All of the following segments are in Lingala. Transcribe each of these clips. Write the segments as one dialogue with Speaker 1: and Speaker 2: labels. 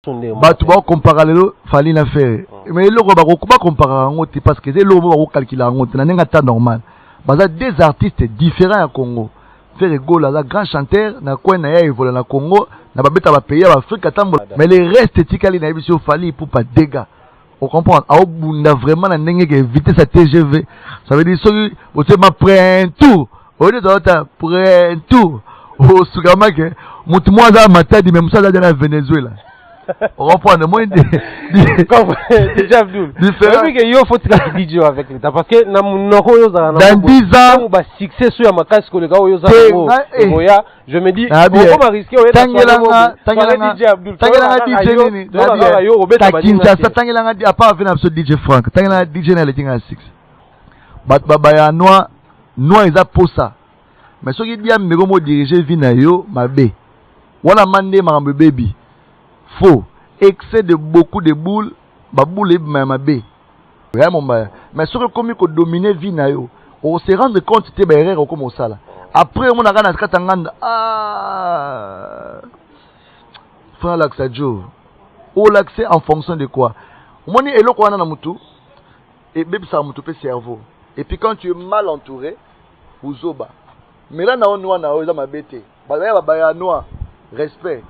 Speaker 1: Batu ba comparer lelo fali na faire. Mais lelo ba ko ba comparer ngoti parce que lelo ba ko calculer ngoti na nga ta normal. Baza deux artistes différents à Congo. Faire go la grand chanteur na quoi na ya évoluer na Congo na ba beta ba pays ba Afrique tambo. Mais les restes tikali na biso fali pour pas dégâts. On comprend. A obunda vraiment na ndenge ke vitesse à TGV. Ça veut dire soki o te ma prend tout. O de ta prend tout. O sugama ke mutu mwaza matadi même ça dans Venezuela. On reprend le moins de
Speaker 2: DJ Abdul. Il faut que DJ avec l'État parce que dans 10 ans on va succès sur ma casque le gars je me dis on va risquer
Speaker 1: Tangelanga DJ Abdul Tangelanga DJ nini Kinshasa Tangelanga a pas venir sur DJ Frank Tangelanga DJ na le tinga 6 bat baba ya noa ils a pour ça mais ce qui dit à me comment diriger vina yo mabe wana mande marambe baby faux excès de beaucoup de boules ba boule et ma bé mais ce que comme il dominer vie na yo on se rendre compte te ba erreur comme ça là après on a gana katanganda faire l'accès Joe ou l'accès en fonction de quoi on est eloko wana na mutu et bébé ça mutu pe cerveau et puis quand tu es mal entouré uzoba mais là na on na o za mabete ba ya noa respect.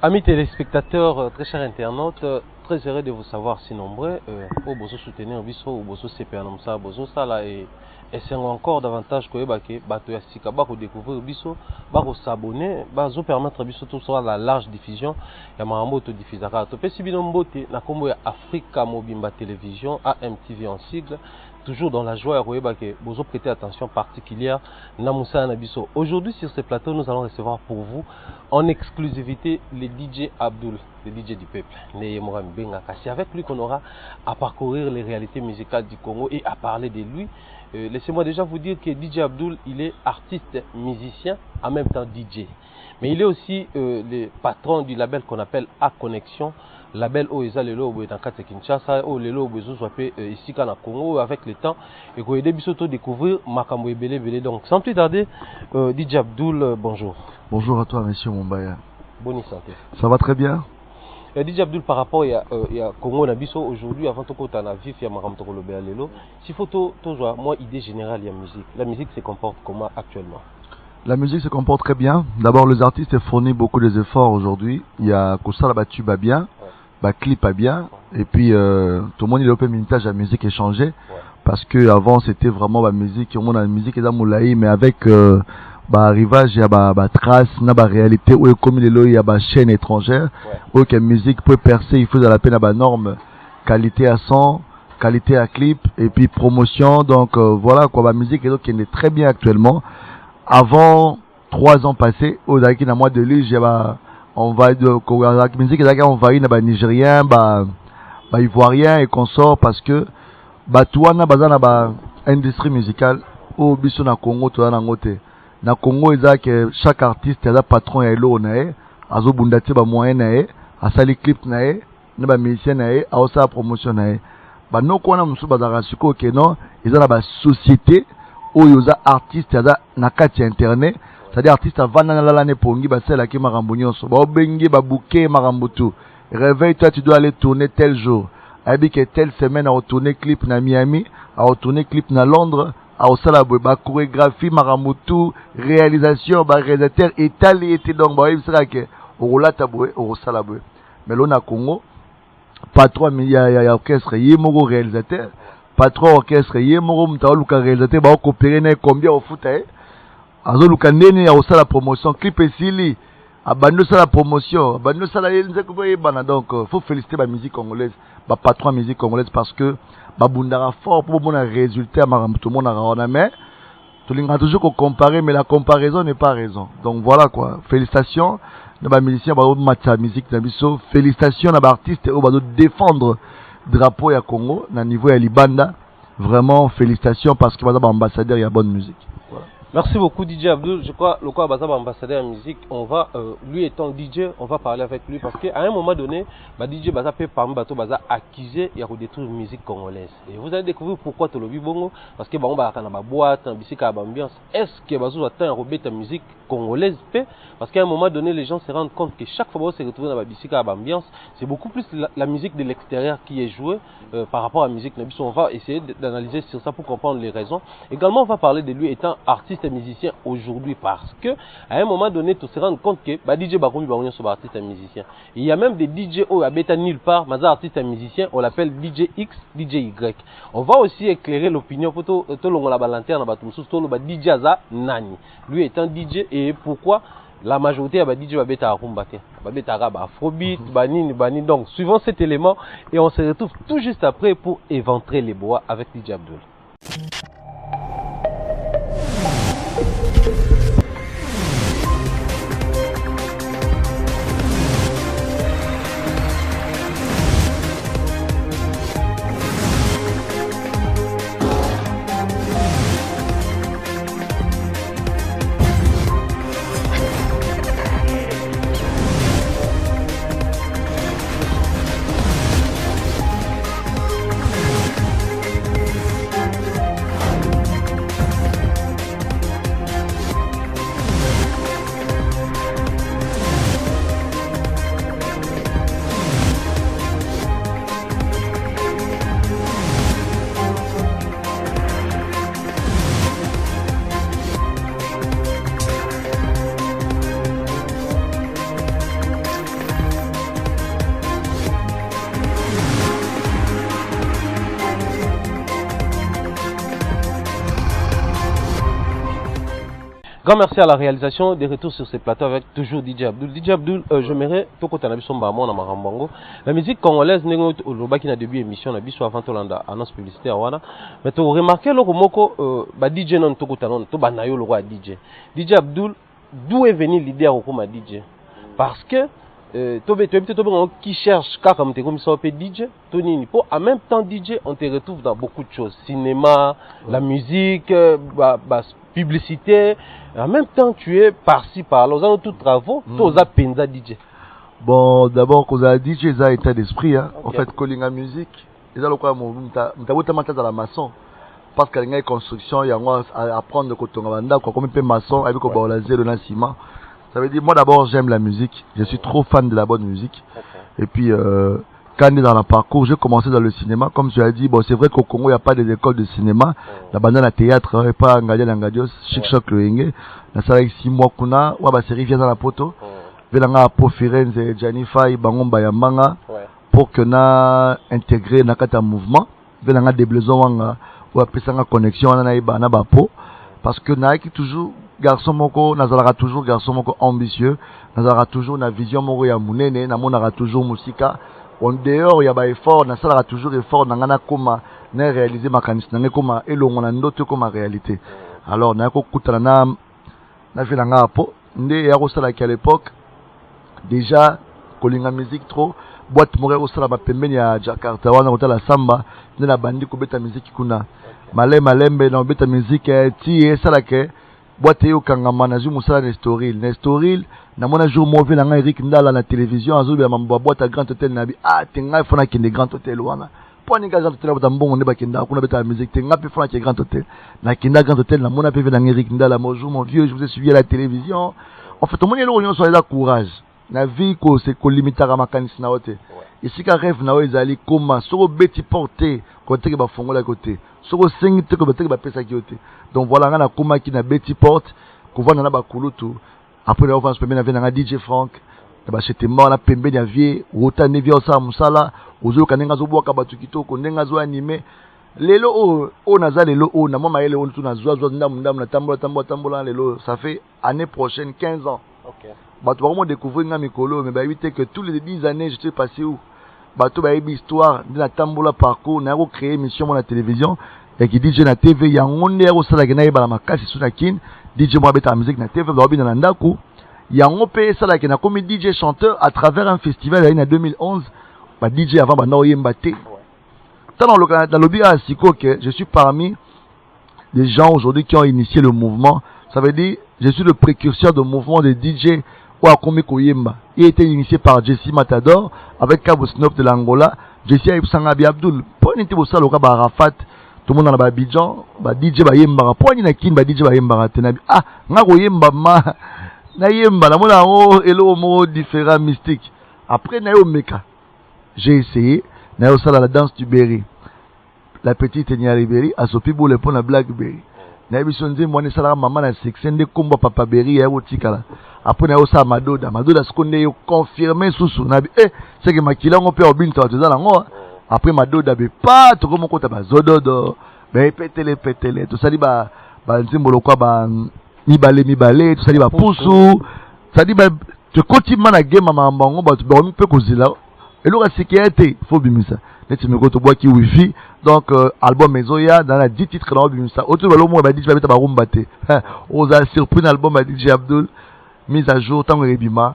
Speaker 2: Amis téléspectateurs, très chers internautes, très heureux de vous savoir si nombreux. Pour vous soutenir, vous vous CPA, vous ça et c'est encore davantage que vous découvrir biso, vous s'abonner, vous permettre biso tout ça la large diffusion. Il y a un auto diffuseur. Tu si bien beauté, na comme Africa Mobimba Télévision, AMTV en sigle. Toujours dans la joie et vous prêtez attention particulière. Aujourd'hui sur ce plateau, nous allons recevoir pour vous en exclusivité le DJ Abdul, le DJ du peuple. C'est avec lui qu'on aura à parcourir les réalités musicales du Congo et à parler de lui. Laissez-moi déjà vous dire que DJ Abdul, il est artiste, musicien, en même temps DJ. Mais il est aussi le patron du label qu'on appelle A Connexion. Label Oeza Lelo dans Kate Kinshasa, ou Lelo Bezo soit ici qu'en Congo avec le temps et qu'on aide bientôt découvrir Makambo Belé. Donc sans plus tarder, DJ Abdul, bonjour.
Speaker 1: Bonjour à toi, monsieur Mombaya.
Speaker 2: Bonne santé.
Speaker 1: Ça va très bien.
Speaker 2: DJ Abdul, par rapport à Congo Nabiso aujourd'hui, avant tout côté à vif, il y a Makambo Lelo. Si photo, toujours, moi idée générale, il y a musique. La musique se comporte comment actuellement?
Speaker 1: La musique se comporte très bien. D'abord, les artistes fournissent beaucoup d'efforts aujourd'hui. Il y a Kosa Battu va bien. Bah clip pas bien et puis tout le monde il a open mintage la musique est changé parce que avant c'était vraiment la musique on a la musique et moulaï mais avec bah arrivage il y a bah trace na bah réalité où comme les lois il y a bah chaîne étrangère où que musique peut percer il faut de la peine à bah norme qualité à son qualité à clip et puis promotion donc voilà quoi bah musique et donc qui est très bien actuellement avant 3 ans passés au Daki na mois de lui j'ai bah on va de la musique on va y nigérien ivoirien et consort parce que toi na bazana ba industrie musicale au biso na Congo to na ngote na Congo que chaque artiste a patron ya elo na e azo bundati ba moyen na e asali clip na e na ba musicien na e a osa promotion na e ba no ko na musu bazara siko ke non na ba société o yoza artiste na kati internet. C'est-à-dire artiste avant l'année pongi ba celle qui marambo nyonso ba bengi ba bouquet marambo tout réveille toi tu dois aller tourner tel jour abi que telle semaine à retourner clip na Miami à retourner clip na Londres aosala boye ba chorégraphie maramutu réalisation ba réalisateur étalé était donc ba yebisaka ke okolata boye okosala boye mais lo na Congo patron ya orchestre ye moko réalisateur patron orchestre ye moko mutawa luka réalisateur ba coopérer na combien au foot azo luka ndene ya osala promotion clip esili abando sala promotion abando sala yenze ko yebana donc faut féliciter ba musique congolaise ba patron musique congolaise parce que ba bundara fort pour mon résultat marambo tout le monde a mais tout le monde toujours comparer mais la comparaison n'est pas raison donc voilà quoi félicitations na ba musicien ba matcha musique na biso félicitations na ba artiste au ba défendre drapeau ya Congo na niveau ya Libanda vraiment félicitations parce que ba ambassadeur ya bonne musique. Voilà.
Speaker 2: Merci beaucoup DJ Abdul. Je crois le quoi Bazab ambassadeur en musique, on va lui étant DJ, on va parler avec lui parce qu'à un moment donné, DJ Bazab peut parmi bateau Bazab accuser il y a détruire musique congolaise. Et vous allez découvrir pourquoi tu le vis bongo parce que bon bah quand on a boîte, un musique à ambiance, est-ce que Bazou attend un rebête en musique congolaise parce qu'à un moment donné les gens se rendent compte que chaque fois qu'on se retrouve dans la musique à ambiance, c'est beaucoup plus la musique de l'extérieur qui est jouée par rapport à la musique. On va essayer d'analyser sur ça pour comprendre les raisons. Également on va parler de lui étant artiste et musicien aujourd'hui parce que à un moment donné tu te rends compte que DJ Bakomi Bakomi sont artiste et musicien. Il y a même des DJ au Abeta nulle part, mais artiste et musicien, on l'appelle DJ X, DJ Y. On va aussi éclairer l'opinion pour tout le monde la lanterne tout le DJ Aza Nani. Lui étant DJ et pourquoi la majorité a DJ Babeta Arumbate, Babeta Araba Afrobeat, Bani. Donc suivant cet élément et on se retrouve tout juste après pour éventrer les bois avec DJ Abdul. Grand merci à la réalisation des retours sur ces plateaux avec toujours DJ Abdul. DJ Abdul, j'aimerais tout côté nabi somba mon amarambango. La musique congolaise n'est pas au loba qui n'a début émission nabi soit avant Tolanda annonce publicitaire wana. Mais tu remarqué le moko DJ non tout côté non tout banayo le roi DJ. DJ Abdul, d'où est venu l'idée à recourir à DJ? Parce que qui cherche car comme tu es comme ça DJ Tony pour en même temps DJ on te retrouve dans beaucoup de choses cinéma la musique publicité en même temps tu es par-ci par-là aux autres travaux tous à penza DJ.
Speaker 1: Bon d'abord quand on DJ ça état d'esprit hein. En fait calling la musique ils ont le quoi m'ta dans la maçon parce qu'il y a une construction il y a à apprendre de côté on quoi comme un maçon avec au balazer le ciment. Ça veut dire, moi d'abord j'aime la musique, je suis trop fan de la bonne musique. Et puis, quand on est dans le parcours, j'ai commencé dans le cinéma. Comme tu as dit, bon, c'est vrai qu'au Congo, il n'y a pas des écoles de cinéma. La bande à théâtre, et pas Ngadia Langadios, Chic Choc le Henge. La salle avec 6 mois qu'on a, ouais, bah, série vient dans la poto. Velanga Po Firenze, Gianni Fay, Bangomba Yamanga, pour que na intégré Nakata mouvement. Velanga déblazon, ou appeler ça connexion, on a na bapo. Parce que Nike toujours, garçon moko nazalaka toujours garçon moko ambitieux nazalaka toujours na vision moko ya munene na monaka toujours musika en dehors ya ba effort nasalaka toujours effort nangana koma na réaliser makanisi nanga koma elongo na ndoto koma réalité alors na ko kutana na filanga po nde ya ko sala ki à l'époque déjà kolinga musique trop boîte moko ko sala ba pembeni ya Jakarta wana kotala samba nde na bandi ko beta musique kuna malembe na beta musique ti sala ke boîte yo kangama na zu musala Nestoril na mona jour mauvais na nga Eric Ndala na télévision azobi ya mamba boîte à grand hôtel na bi tenga fona kende grand hôtel wana poni ka grand hôtel ba mbongo ne ba kenda kuna beta musique tenga pe fona ki grand hôtel na kenda grand hôtel na mona pe na Eric Ndala bonjour mon vieux je vous ai suivi à la télévision en fait mon yelo on soit là courage na vie ko c'est ko limitara makanisi na wote ici ka rêve na ezali comment so beti porter côté ba fongola côté Soko sengi te ko bateki ba pesa ki yote. Donc voilà nga na koma ki na Betty Porte, ko vana na ba kulutu. Après on va se permettre na DJ Frank. Ba chete mort na pembe ya vie, rota ne vie osa musala, ozo kanenga zo boka batu kitoko, ndenga zo animé. Lelo o naza lelo o na mama ele on tu na zo ndam na tambola lelo, ça fait année prochaine 15 ans.
Speaker 2: OK.
Speaker 1: Bah tu vas vraiment découvrir nga mikolo mais bah éviter que tous les 10 années je suis passé où bah tu vas histoire de la tambola parcours na créer émission à la télévision et qui DJ na TV ya ngonde au sala gena ba makasi suna kin DJ mo beta musique na TV ba bina ndako ya ngope sala gena comme DJ chanteur à travers un festival en 2011 bah DJ avant bah no yemba te dans le lobby à Siko que je suis parmi les gens aujourd'hui qui ont initié le mouvement. Ça veut dire je suis le précurseur du mouvement de DJ Wakome Koyemba. Il a été initié par Jesse Matador avec Cabo Snoop de l'Angola, Jesse Sangabi Abdul. Pour une été ça le cas Arafat, tout le monde dans Abidjan, bah DJ Bayemba, pour une nakin bah DJ Bayemba tenabi. Ah, nga Koyemba ma na yemba la mona o elo mo différents mystiques. Après na yo meka. J'ai essayé na yo sala la danse du Berry. La petite Nyari Berry a sopi pour le pont la Blackberry. Na émission nze mwana sala maman na section de komba papa Berry ya otikala. Après na osa madoda seconde yo confirmer susu na c'est que makila ngo pe obinta tozala ngo après madoda be pas to komo kota ba zododo be petele to sali ba nzimbolo kwa ba mibale to sali ba pusu sali ba to koti mana game mamba ngo ba to ba mi pe kozila elo ka sécurité faut bimisa neti meko to bois ki wifi donc album Mezoya dans la 10 titres dans bimisa auto ba lo mo ba DJ ba rumba te oza surprise album ba DJ Abdul mise à jour tant rebima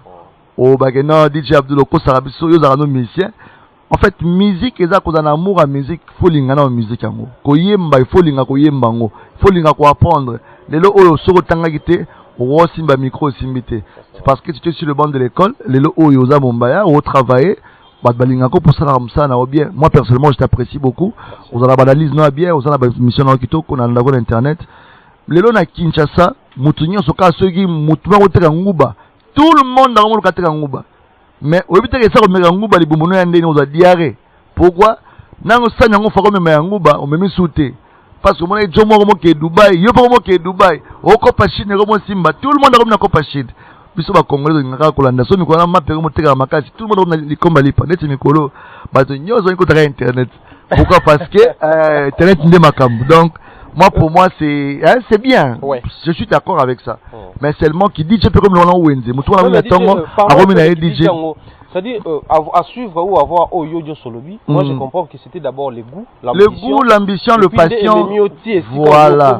Speaker 1: au bagena DJ Abdul ko sarabiso yo za no musicien en fait musique eza ko na amour à musique faut linga na musique yango ko yemba il faut linga ko yemba ngo faut linga ko apprendre lelo oyo soko tanga kite o simba micro simbité c'est parce que tu es sur le banc de l'école lelo oyo za bombaya au travailler bad balinga ko pour ça na bien moi personnellement je t'apprécie beaucoup aux ala analyse no bien aux ala mission na kitoko na ndako internet lelo na Kinshasa mutunyo soka soki mutuma koteka nguba tout le monde dans le koteka nguba mais obiteke ça ko meka nguba libumuno ya ndeni oza diarrhée pourquoi nango sanya ngo fako mema nguba o memi souté parce que mona jomo ko ke Dubaï yo ko ke Dubaï o ko pa Chine ko mo simba tout le monde ko na ko pa Chine biso ba congolais ngaka kolanda so mikolo na mapere mo teka makasi tout le monde na likomba lipa neti mikolo bato nyozo ko taka internet pourquoi parce que internet ndé makambu donc moi pour moi c'est bien
Speaker 2: ouais.
Speaker 1: Je suis d'accord avec ça mais seulement qui dit je peux comme l'on wenze mutu na tongo akomi na DJ
Speaker 2: c'est-à-dire à suivre ou avoir Oyodio Solobi moi je comprends que c'était d'abord le goût
Speaker 1: l'ambition le passion voilà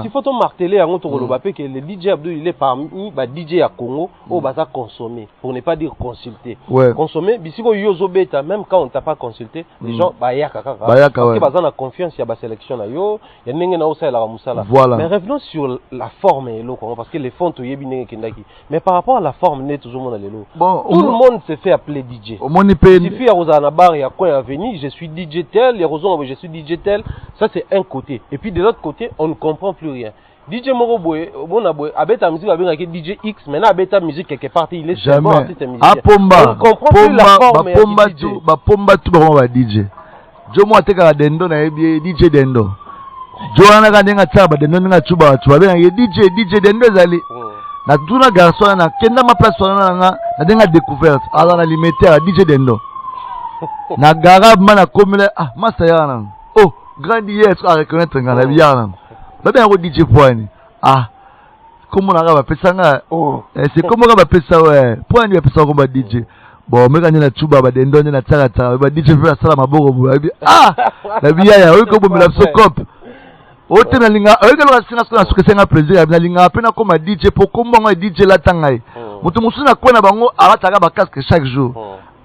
Speaker 2: il faut te marteler à notre Lobapé que le DJ Abdul il est parmi ba DJ à Congo au baza consommer pour ne pas dire consulter consommer bisiko yozo beta même quand on t'a pas consulté les gens bayaka parce que baza na confiance ya ba sélection na yo ya ndenge na osala la musala mais revenons sur la forme et le parce que les fonds to yebi ndenge kendaki mais par rapport à la forme n'est toujours mon lelo tout le monde se fait appeler DJ. Il suffit à Rosanna Bar et à quoi venir, je suis DJ tel, les Rosanna, je suis DJ tel. Ça c'est un côté. Et puis de l'autre côté, on ne comprend plus rien. DJ Moroboy, Abeta musique, avec DJ X, maintenant Abeta musique quelque part, il est
Speaker 1: jamais.
Speaker 2: On ne comprend plus la forme.
Speaker 1: Pomba tout le DJ. Jo mo ateka dendo na DJ dendo. Jo ana nga tsaba dendo nga chuba DJ dendo zali. Na tuna garçon na kenda ma place na denga découverte ala na limité à DJ Dendo na garab mana komile masa yana grand yes à reconnaître ngana biana ba bien ko DJ Poani comment na ba pesa nga c'est comment ba pesa Poani ba pesa ko ba DJ bon meka ni na chuba ba Dendo ni na tsaka ba DJ fa sala maboko na biya ya ko bo mila sokop ote na linga oyeka lo sina sona sukesenga plaisir na linga pena comme DJ pour komba DJ la tangai mutu musuna kwena bango alataka ba casque chaque jour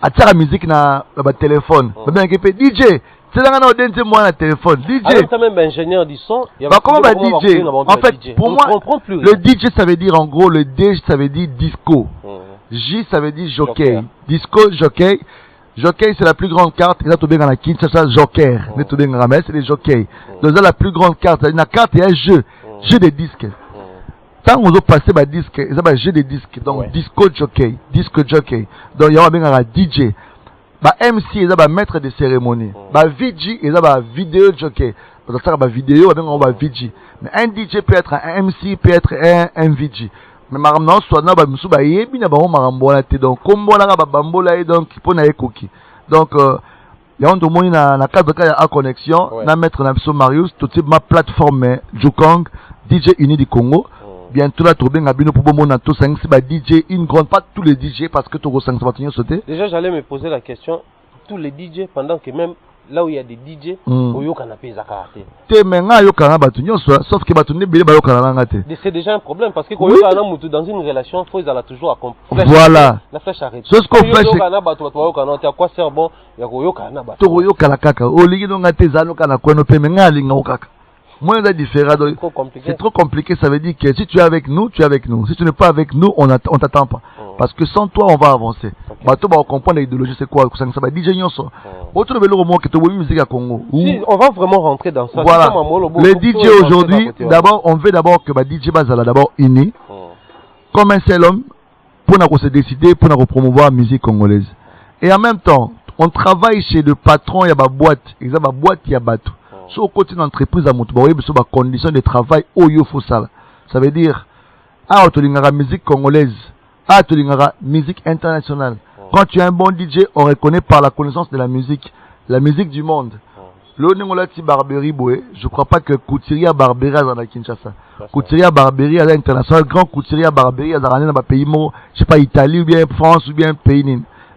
Speaker 1: ataka musique na ba téléphone ba bien que DJ c'est là na odenze moi na téléphone DJ
Speaker 2: tu même ingénieur du son
Speaker 1: bah comment ba DJ en fait pour moi le DJ ça veut dire en gros le D ça veut dire disco J ça veut dire jockey disco jockey. Jockey, c'est la plus grande carte. Il y a tout bien dans la Kinshasa, joker. C'est les jockeys. Donc, la plus grande carte. La carte, il y a un jeu de disques. Tant qu'on a passé par disque, il y a un jeu de disques. Donc, disco jockey. Donc, il y a un DJ. MC, il y a un maître de cérémonie. VJ, il y a un vidéo jockey. ça va vidéo, on va VJ. Mais un DJ peut être un MC, peut être un VJ. Mais maintenant, soit na ba musu ba yebi na ba o marambola te donc kombo na ba bambola et donc pour na ekoki. Donc il y a un monde na cadre de connexion, na mettre na biso Marius, tout type ma plateforme Jukong, DJ Uni du Congo. Bientôt là trouver un bino pour bon na tout 5 ba DJ, une grande pas tous les DJ parce que tu go 5 va sauter.
Speaker 2: Déjà j'allais me poser la question, tous les DJ pendant que même là où il y a des DJ, au canapé zakate.
Speaker 1: Te menga yo kana batu nyonso sauf que batu ne bele ba yo kana ngate.
Speaker 2: C'est déjà un problème parce que quand yo kana mutu dans une relation, faut ils alla toujours accomplir.
Speaker 1: Voilà.
Speaker 2: La flèche arrête.
Speaker 1: Ce qu'on fait c'est
Speaker 2: kana batu yo kana à quoi sert bon ya yo kana batu.
Speaker 1: To yo kana kaka. O ligi no ngate zano kana kweno pe menga linga okaka. Moi c'est différent. C'est trop compliqué, ça veut dire que si tu es avec nous, tu es avec nous. Si tu n'es pas avec nous, on t'attend pas. Parce que sans toi, on va avancer. Bateau va comprendre l'idéologie, c'est quoi? Ça va DJ Nyonso. Autre vélo au monde qui te voit musique à Congo.
Speaker 2: Si, on va vraiment rentrer dans ça.
Speaker 1: Voilà. Les DJ aujourd'hui, d'abord, on veut d'abord que DJ Bazala d'abord unis, comme un seul homme, pour nous se décider, pour nous promouvoir la musique congolaise. Et en même temps, on travaille chez le patron, il y a ma boîte. Exemple, ma boîte, il y a bateau. So, au côté d'entreprise à Moutoubaoui, sur ma condition de travail, au yo faut ça. Ça veut dire, tu as musique congolaise, tu as musique internationale. Quand tu es un bon DJ, on reconnaît par la connaissance de la musique du monde. L'Oningolati Barberie Boé, je crois pas que Couturier Barberie est dans la Kinshasa. Couturier Barberie est international, grand Couturier Barberie est dans un pays, je sais pas, Italie ou bien France ou bien pays.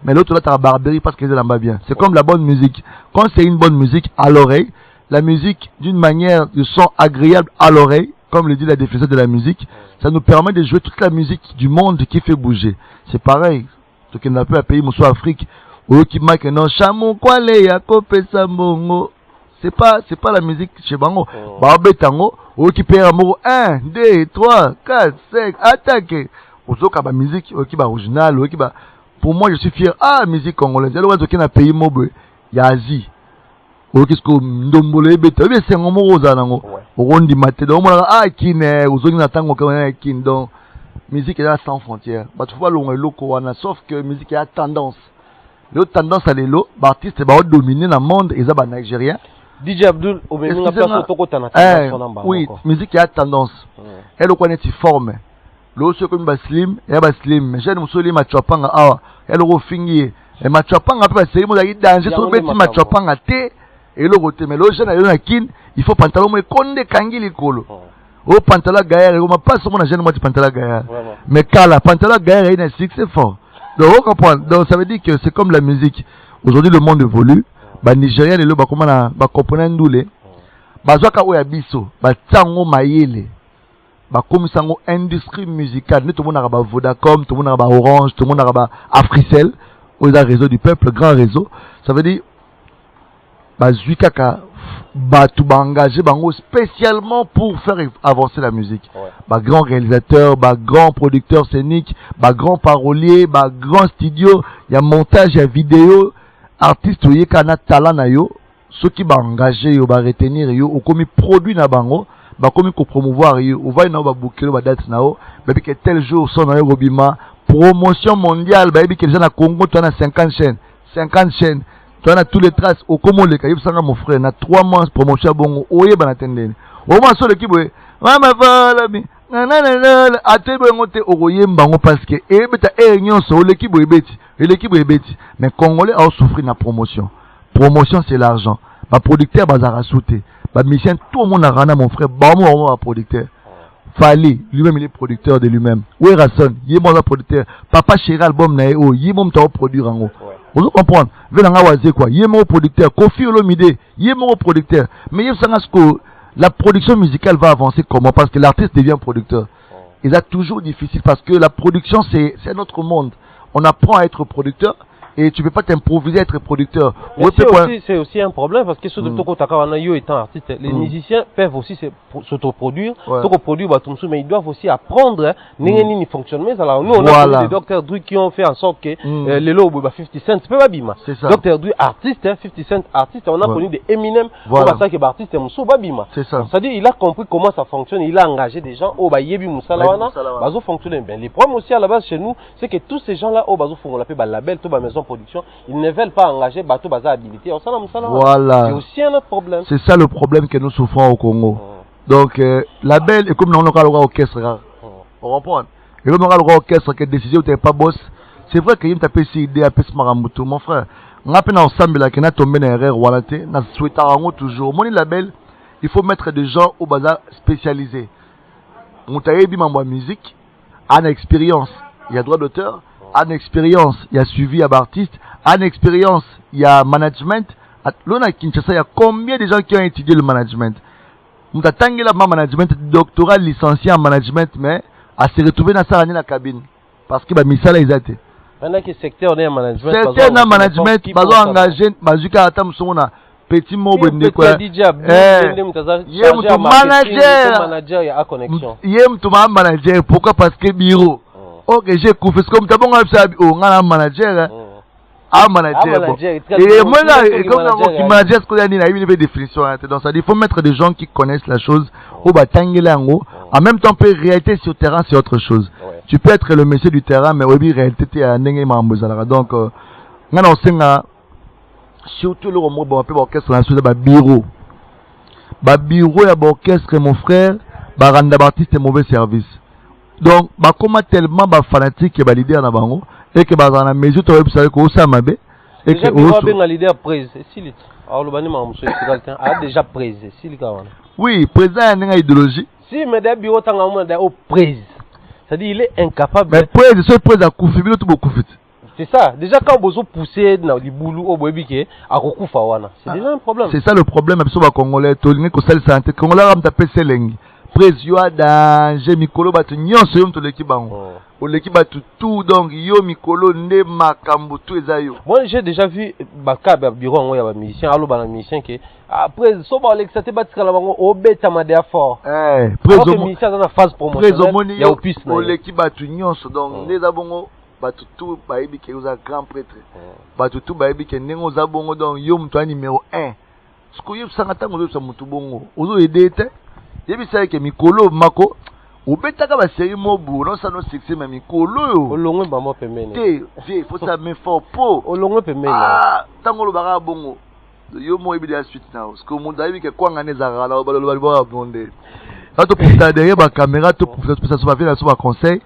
Speaker 1: Mais l'autre là, tu as Barberie parce qu'ils l'aiment bien. C'est comme la bonne musique. Quand c'est une bonne musique à l'oreille, la musique d'une manière de son agréable à l'oreille, comme le dit la définition de la musique, ça nous permet de jouer toute la musique du monde qui fait bouger. C'est pareil. Ce qu'on appelle un pays, Moussou Afrique, où qui marque non, chamon kwale ya kope sambongo. C'est pas la musique chez Bango. Barbe tango, où qui perd amour 1, 2, 3, 4, 5, attaque. Où ça la musique, où qui va original, où qui va. Pour moi, je suis fier. Ah, musique congolaise. Alors, on a un pays mobile. Il y a Asie. Qu'est-ce que ndombole beta bien c'est un mot rosa nango ondi maté donc ah kine ozongi na tango comme kin donc musique est là sans frontières bah tu vois long loko wana sauf que musique a tendance l'autre tendance à l'élo artiste va dominer le monde et ça ba nigérien
Speaker 2: DJ Abdul obenga place toko tana
Speaker 1: oui musique a tendance elle connaît si forme l'autre comme ba slim et ba slim mais jeune musoli ma chopanga ah elle ro fingi et ma chopanga peut c'est mo danger sur beti ma chopanga té et le côté mais le jeune a kin il faut pantalon mais konde kangi likolo au pantalon gaillard on m'a pas mon jeune moi pantalon gaillard mais kala pantalon gaillard il est c'est fort donc on comprend donc ça veut dire que c'est comme la musique aujourd'hui le monde évolue ba nigérien le ba comment ba comprendre ndoulé ba zwaka o ya biso ba tango mayele ba komisango industrie musicale tout le monde a ba Vodacom tout le monde a ba Orange tout le monde a ba Africell aux réseau du peuple grand réseau ça veut dire Bazuikaka batu engagé bango spécialement pour faire avancer la musique. Grand réalisateur, grand producteur scénique, grand parolier, grand studio, il y a montage, il y a vidéo, artiste qui a talent na yo, ceux qui ba engagé yo ba retenir yo, ou comme produit na bango, ba comme ko promouvoir yo, ou va na ba bouquet ba date na yo, ba que tel jour son na yo robima, promotion mondiale, ba que les gens na Congo tu as 50 chaînes. Tu as tous les traces au comment les caïbs sont mon frère na 3 mois promotion bongo oye banatendene au moins sur l'équipe mama vala mi nanana atebe ngote oye mbango parce que e beta e nyonso l'équipe ebeti mais congolais a souffrir na promotion c'est l'argent ba producteur bazara sauter ba mission tout le monde a rana mon frère ba moi producteur Fali, lui-même il est producteur de lui-même. Oui, Rasson, il est mon producteur. Papa chéri album na eo, il est mon produire en haut. Vous comprenez? Venanga waze quoi? Il est mon producteur. Kofi Olomide, il est mon producteur. Mais il sait que la production musicale va avancer comment? Parce que l'artiste devient producteur. Et c'est toujours difficile parce que la production c'est notre monde. On apprend à être producteur. Et tu ne peux pas t'improviser à être producteur.
Speaker 2: C'est aussi un problème parce que ceux de Toko Takawanayo étant artiste, les musiciens peuvent aussi s'autoproduire. Toko produire, mais ils doivent aussi apprendre ni fonctionner. Alors nous, on a des docteurs Dru qui ont fait en sorte que les lots 50 Cent, c'est pas bima. Docteur Dru artiste, 50 Cent artiste, on a connu des Eminem, on va ça que artiste Moussou Babima. C'est-à-dire il a compris comment ça fonctionne, il a engagé des gens au Bayebi Moussalawana, bazo fonctionner bien. Les problèmes aussi à la base chez nous, c'est que tous ces gens-là au bazo font on l'appelle label, tout ba maison son production, ils ne veulent pas engager bateau baza habilité.
Speaker 1: Voilà.
Speaker 2: C'est aussi un autre problème.
Speaker 1: C'est ça le problème que nous souffrons au Congo. Donc, label, et comme nous avons le orchestre, on comprend. Et comme nous avons l'orchestre, que décision n'est pas boss, c'est vrai qu'il y a une idée à Pes Marambutu, mon frère. On a ensemble là, qu'on a tombé dans l'erreur, on a souhaité toujours. Mon label, il faut mettre des gens au bazar spécialisés. On t'a dit, ma musique, en expérience, il y a droit d'auteur, en expérience, il y a suivi à artiste, en expérience, il y a management. Là, à Kinshasa, il y a combien de gens qui ont étudié le management? On t'a tangué là, management, doctorat, licencié en management, mais à se retrouver dans la cabine. Parce que, bah, Missala, ils étaient.
Speaker 2: Pendant que secteur est en management,
Speaker 1: secteur en management, ils ont engagé, Mazuka Atam Sona, petit mot, bonne quoi.
Speaker 2: Manager, il y a connexion.
Speaker 1: Manager, pourquoi? Parce que bureau. Ok, j'ai coupé, c'est comme tu as un manager. Un manager. Et moi, là, comme un manager, ce qu'on a dit, il y a une définition. Donc, il faut mettre des gens qui connaissent la chose, au batanguelango. En même temps, réalité sur le terrain, c'est autre chose. Tu peux être le monsieur du terrain, mais oui, réalité, tu es un n'engagement. Donc, on a surtout le mot bon appel orchestre dans le bureau. Bureau et orchestre, mon frère, rendre artiste mauvais service. Donc, comment tellement fanatique et leader na bango et que dans la mesure tu savez que ça m'a bé
Speaker 2: et que au leader prise si alors le bani monsieur quelqu'un a déjà prise si le cas.
Speaker 1: Oui, président a une idéologie.
Speaker 2: Si mais des bureaux tant au prise. C'est-à-dire il est incapable.
Speaker 1: Mais prise seul prise à Koufibilo tout beaucoup vite.
Speaker 2: C'est ça. Déjà quand vous poussez dans les boulot au bébé à Kokufa wana, c'est déjà un problème. C'est
Speaker 1: ça le problème absolument congolais, to lingi ko sel santé congolais am taper selengi. Prise yo danger mikolo batu nyonso yo mto l'équipe bango. Au l'équipe batu tout donc yo mikolo nde makambo tout ezayo.
Speaker 2: Moi j'ai déjà vu baka bureau ngo ya ba musicien allo ba musicien que après so ba l'exaté batika la bango obeta made fort.
Speaker 1: Prise
Speaker 2: au musicien dans la phase promotionnelle ya opus na.
Speaker 1: Au l'équipe batu nyonso donc nde za bongo batu tout bayibi ke uza grand prêtre. Batu tout bayibi ke ndengo za bongo donc yo mto numéro 1. Siko yo sangata ngo zo mutu bongo. Ozo edete yebi ça que mikolo mako obetaka ba série mobu non ça no succès mais mikolo yo
Speaker 2: olongwe ba mo pemene
Speaker 1: te vie faut ça mais fort po
Speaker 2: olongwe pemene
Speaker 1: tango lo baka bongo yo mo yebi la suite na parce que mon davi que kwa ngane za rala ba lo ba bonde quand tu peux derrière ba caméra tu peux ça se va faire sur ba conseil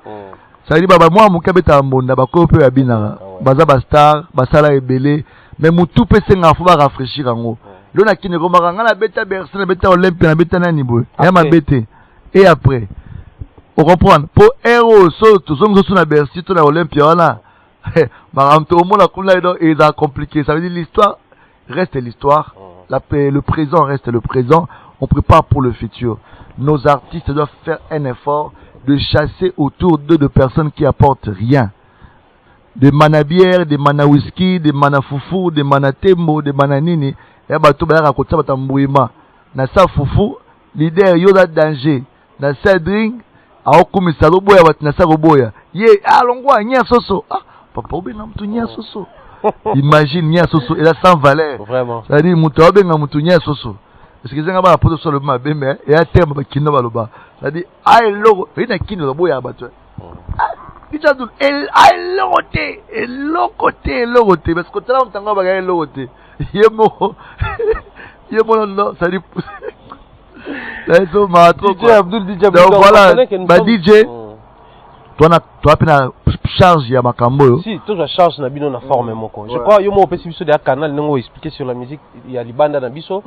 Speaker 1: ça dit baba moi mon kabeta mbonda ba ko pe ya bina baza ba star ba sala ebele mais mutu pe senga faut ba rafraîchir ngo l'on a qui ne remarque pas la bêta bercé la bêta olympique la bêta nanibo et ma bêté et après on comprend pour héros tout ça nous na bercé tout na olympique là maram tout le monde a comme là et ça compliqué ça veut dire l'histoire reste l'histoire le présent reste le présent on prépare pour le futur nos artistes doivent faire un effort de chasser autour d'eux de personnes qui apportent rien des manabières des mana whisky des mana foufou des mana tembo des mananini et bato ba rakotsa batambuima na sa fufu leader yo da danger na sa drink a okumisa roboya bat na sa roboya ye alongwa nya soso papa obenga mtu nya soso imagine nya soso et la sans valeur
Speaker 2: vraiment
Speaker 1: ça dit mtu obenga mtu nya soso parce que zenga ba poto sur le mabe mais et à terme ba kinno baloba ça dit ai logo ina kinno roboya bato Ichadul el ai logote parce que tala mtanga ba ga logote Yemo non, ça dit
Speaker 2: DJ Abdul DJ
Speaker 1: donc voilà, bah DJ toi as charge ya makambo
Speaker 2: si toi la charge na bino na forme moko je crois yo mo opesi biso de canal ngo expliquer sur la musique il y a libanda na biso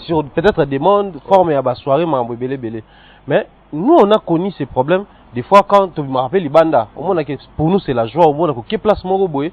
Speaker 2: sur peut-être des mondes forme ya ba soirée mambo belé mais nous on a connu ces problèmes des fois quand tu me rappelles libanda au moins pour nous c'est la joie au moins que place moko boy